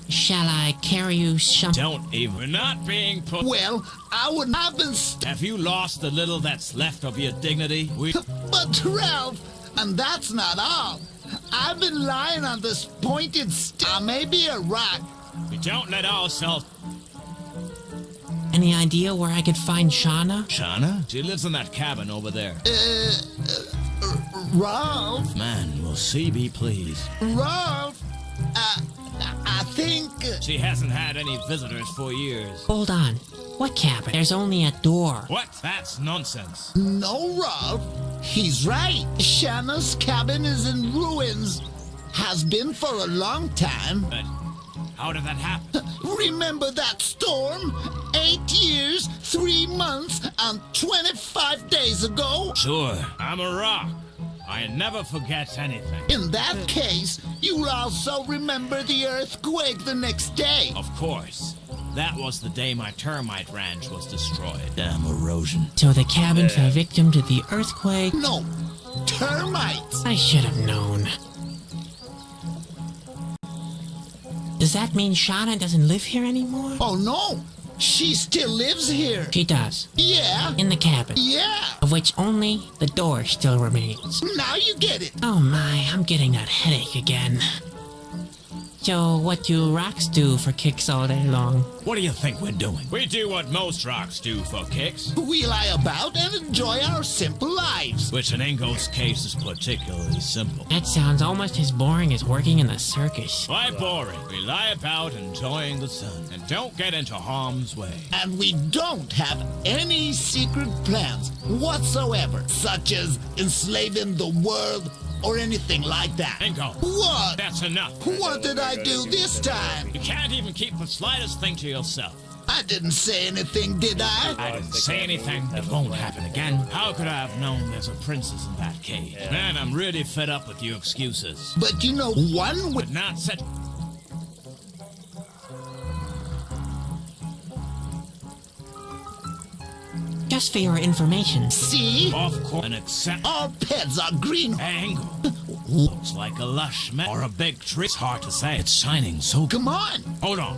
Shall I carry you some... Don't even. We're not being put... Well, I wouldn't have been Have you lost the little that's left of your dignity? But Ralph, and that's not all. I've been lying on this pointed I may be a rock. We don't let ourselves... Any idea where I could find Shauna? Shauna? She lives in that cabin over there. Ralph? Man, will she be pleased. Ralph? I think... She hasn't had any visitors for years. Hold on. What cabin? There's only a door. What? That's nonsense. No, Ralph. He's right. Shauna's cabin is in ruins. Has been for a long time. But how did that happen? Remember that storm? 8 years, 3 months, and 25 days ago? Sure. I'm a rock. I never forget anything. In that case, you'll also remember the earthquake the next day. Of course. That was the day my termite ranch was destroyed. Damn erosion. So the cabin fell victim to the earthquake? No, termites. I should have known. Does that mean Shauna doesn't live here anymore? Oh no, she still lives here. She does. Yeah. In the cabin. Yeah. Of which only the door still remains. Now you get it. Oh my, I'm getting that headache again. So, what do rocks do for kicks all day long? What do you think we're doing? We do what most rocks do for kicks. We lie about and enjoy our simple lives. Which in Ingo's case is particularly simple. That sounds almost as boring as working in the circus. Why boring? We lie about enjoying the sun and don't get into harm's way. And we don't have any secret plans whatsoever, such as enslaving the world or anything like that. Ingo. What? That's enough. What did I do this time? You can't even keep the slightest thing to yourself. I didn't say anything, did I? I didn't say anything. It won't happen again. How could I have known there's a princess in that cave? Man, I'm really fed up with your excuses. But you know, one But not such... Just for your information. See? Of course, and except... All pets are green. Angle. Looks like a lush or a big tree. It's hard to say. It's shining so... Come on. Hold on.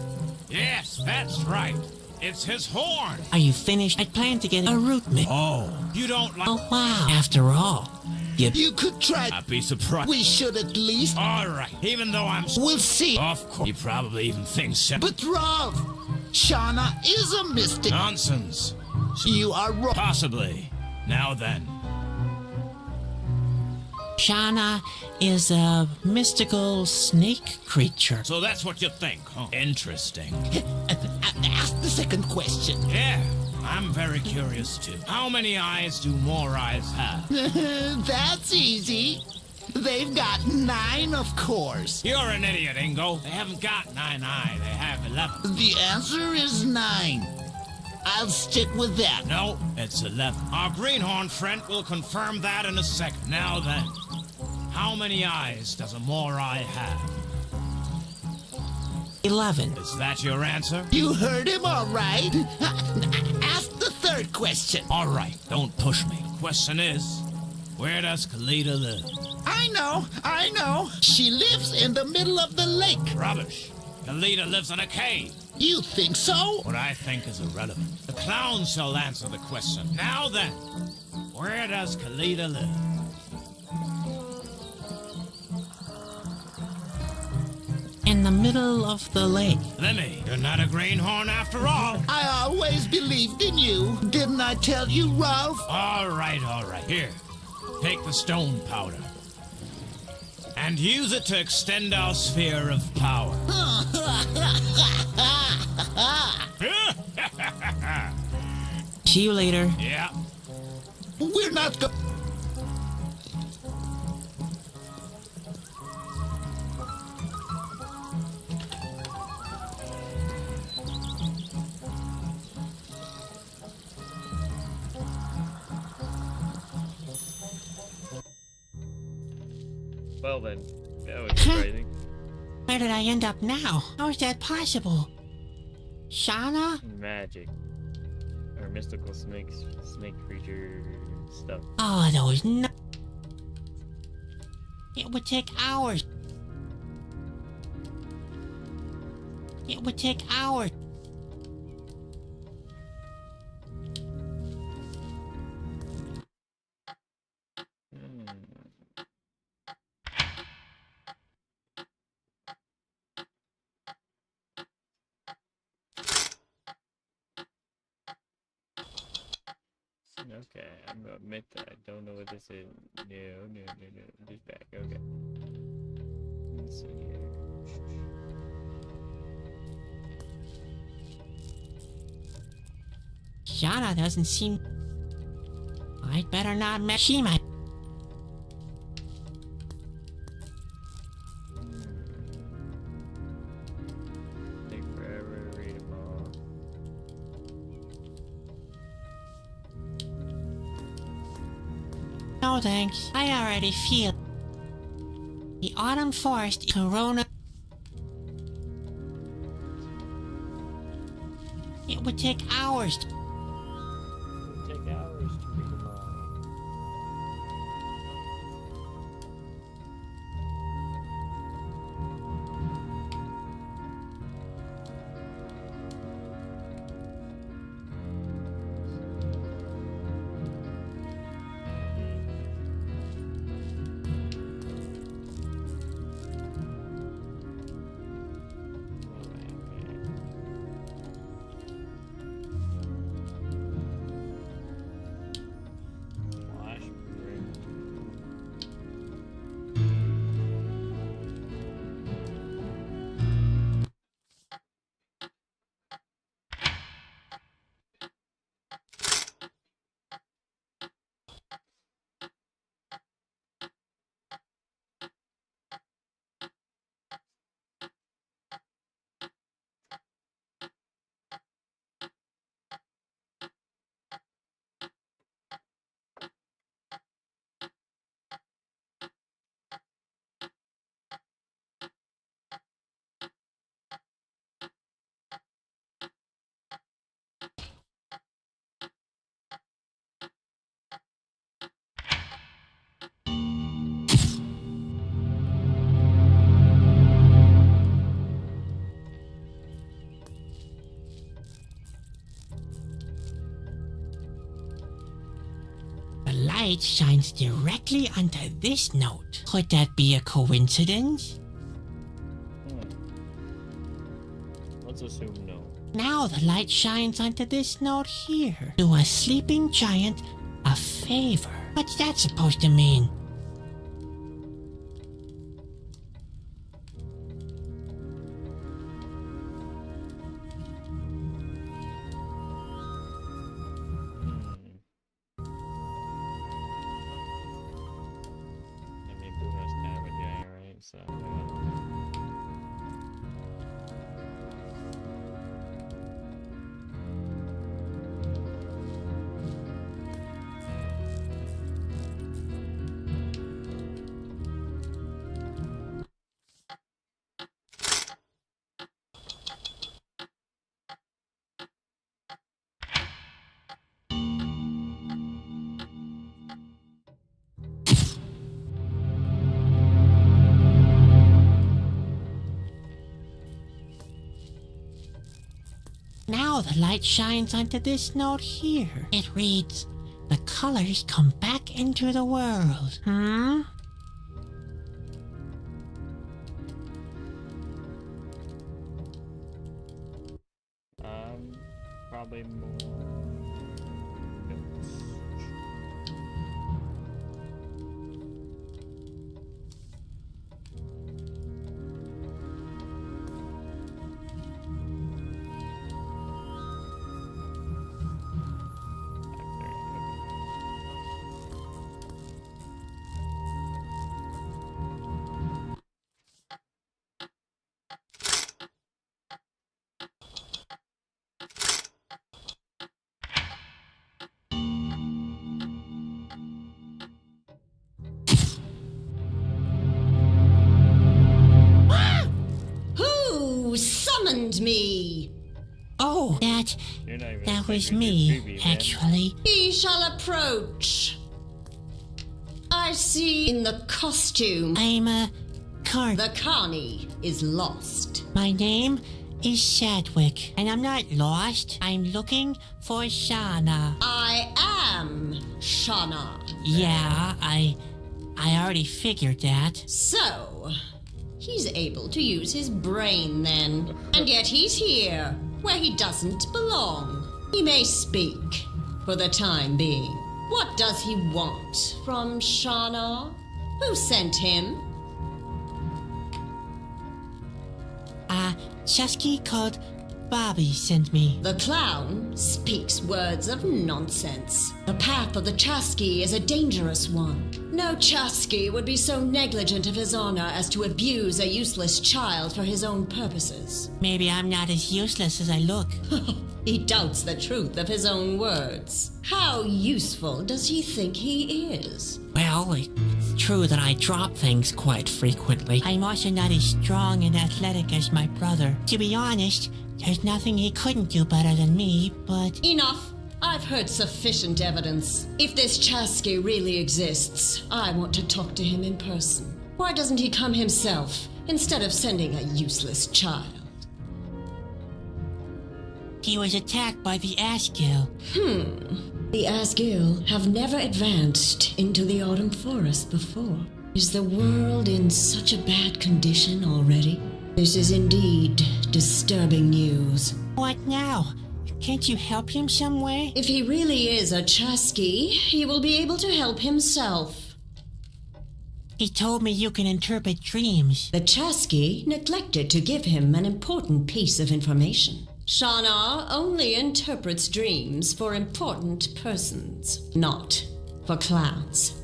Yes, that's right. It's his horn. Are you finished? I plan to get a root mix. Oh, you don't like... Oh wow. After all, You could try. I'd be surprised. We should at least. All right, even though I'm. We'll see. Of course, you probably even think so. But Rolf, Shauna is a mystic. Nonsense. You are wrong. Possibly. Now then. Shauna is a mystical snake creature. So that's what you think, huh? Interesting. Ask the second question. Yeah, I'm very curious too. How many eyes do more eyes have? That's easy. They've got 9, of course. You're an idiot, Ingo. They haven't got 9 eyes. They have 11. The answer is 9. I'll stick with that. No, it's 11. Our greenhorn friend will confirm that in a second. Now then, how many eyes does a Morai have? 11. Is that your answer? You heard him all right. Ask the third question. All right, don't push me. Question is, where does Kalita live? I know. She lives in the middle of the lake. Rubbish. Kalita lives in a cave. You think so? What I think is irrelevant. The clown shall answer the question. Now then, where does Kalita live? In the middle of the lake. Lemmy, you're not a greenhorn after all. I always believed in you. Didn't I tell you, Rolf? All right. Here, take the stone powder. And use it to extend our sphere of power. See you later. Yeah. We're not go- Well then, that was surprising. Where did I end up now? How is that possible? Shauna? Magic. Or mystical snake creature stuff. Oh, those no. It would take hours. It would take hours. Okay, I'm gonna admit that I don't know what this is. No. Just back. Okay. Let's see here. Shauna doesn't seem. I'd better not mess. She might. Take forever to read them all. No thanks. I already feel. The autumn forest corona. It would take hours. Take hours to read them all. light shines directly onto this note. Could that be a coincidence? Let's assume no. Now the light shines onto this note here. Do a sleeping giant a favor. What's that supposed to mean? I mean, who knows damage, yeah, right? So, Now the light shines onto this note here. It reads, "The colors come back into the world." probably more notes. Who summoned me? Oh, You're not even that was thinking me, it's creepy, man. actually. He shall approach. I see in the costume. I'm a Carn. The Carney is lost. My name is Sadwick, and I'm not lost. I'm looking for Shauna. I am Shauna. Yeah, I already figured that. So, he's able to use his brain then. And yet he's here, where he doesn't belong. He may speak, for the time being. What does he want from Shauna? Who sent him? Chusky called Bobby sent me. The clown speaks words of nonsense. The path of the Chusky is a dangerous one. No Chusky would be so negligent of his honor as to abuse a useless child for his own purposes. Maybe I'm not as useless as I look. He doubts the truth of his own words. How useful does he think he is? Well, it's true that I drop things quite frequently. I'm also not as strong and athletic as my brother. To be honest, there's nothing he couldn't do better than me, but... Enough! I've heard sufficient evidence. If this Chusky really exists, I want to talk to him in person. Why doesn't he come himself, instead of sending a useless child? He was attacked by the Asgill. The Asgill have never advanced into the autumn forest before. Is the world in such a bad condition already? This is indeed disturbing news. What now? Can't you help him some way? If he really is a Chusky, he will be able to help himself. He told me you can interpret dreams. The Chusky neglected to give him an important piece of information. Shauna only interprets dreams for important persons, not for clowns.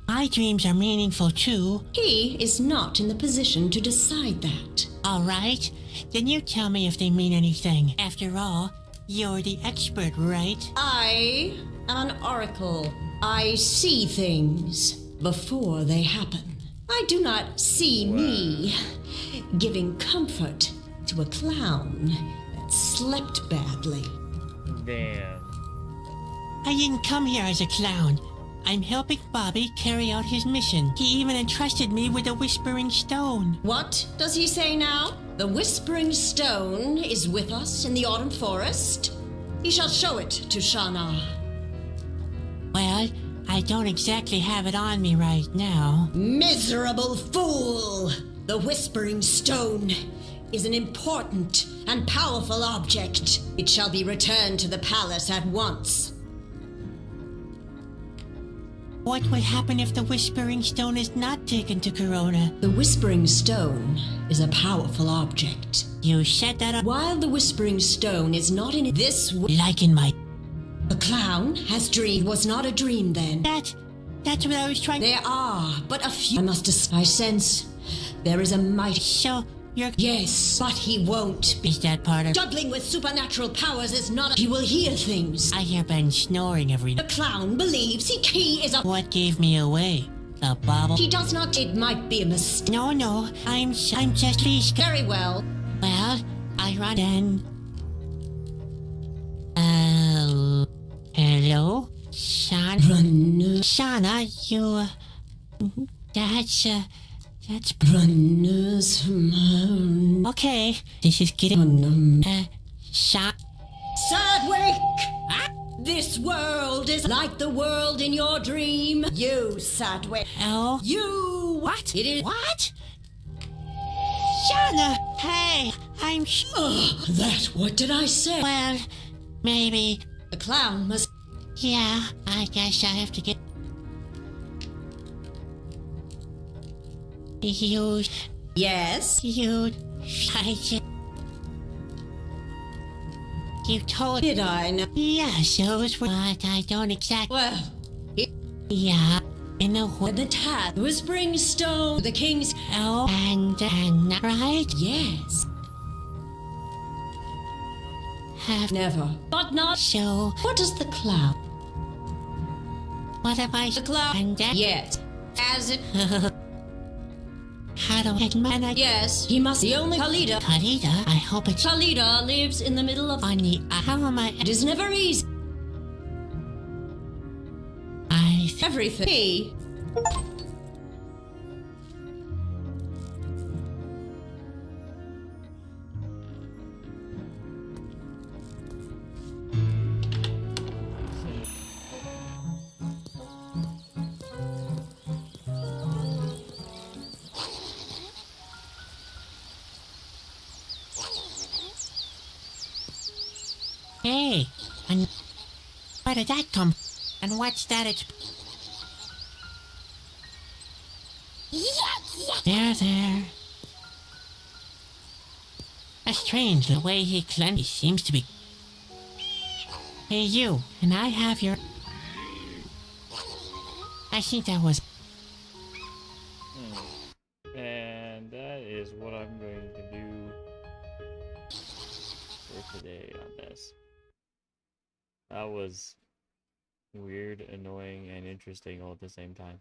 My dreams are meaningful too. He is not in the position to decide that. All right, then you tell me if they mean anything. After all, you're the expert, right? I am an oracle. I see things before they happen. I do not see me giving comfort to a clown that slept badly. Damn. I didn't come here as a clown. I'm helping Bobby carry out his mission. He even entrusted me with the Whispering Stone. What does he say now? The Whispering Stone is with us in the Autumn Forest. He shall show it to Shana. Well, I don't exactly have it on me right now. Miserable fool! The Whispering Stone is an important and powerful object. It shall be returned to the palace at once. What would happen if the Whispering Stone is not taken to Corona? The Whispering Stone is a powerful object. You said that While the Whispering Stone is not in this like in my... The clown has dreamed. Was not a dream then. That's what I was trying... There are but a few. I sense there is a mighty... So, you're... Yes, but he won't be. Is that part of... Juggling with supernatural powers is not a... He will hear things. I hear Ben snoring every The night. clown believes he is a... What gave me away? The bauble? He does not... It might be a mistake. No, I'm just pleased. Very well. Well, I run then. Hello? Shana? Shana, you... That's... Runners. Okay, this is getting... Sadwick! This world is like the world in your dream. You, Sadwick. Oh? You... What? It is... What? Shana! Hey, I'm... What did I say? Well, maybe... The clown must... Yeah, I guess I have to get... You... Yes? You told... Did I know? Yes, those were... But I don't exactly... Well... Yeah, in the... The tat, Whispering Stone, the king's... Oh, and... Right? Yes. Have... Never. But not... So... What does the clown... What am I... The clown... And that... Yes. As it... How do I... Man, Yes, he must... The only... Khalida. Khalida? I hope it's... Khalida lives in the middle of... On the... How am I... It is never easy. Everything. He... Hey, and where did that come? And what's that? It's... There. That's strange, the way he cleanses. He seems to be... Hey, you, and I have your... I think that was... And that is what I'm going to do for today on this. That was weird, annoying, and interesting all at the same time.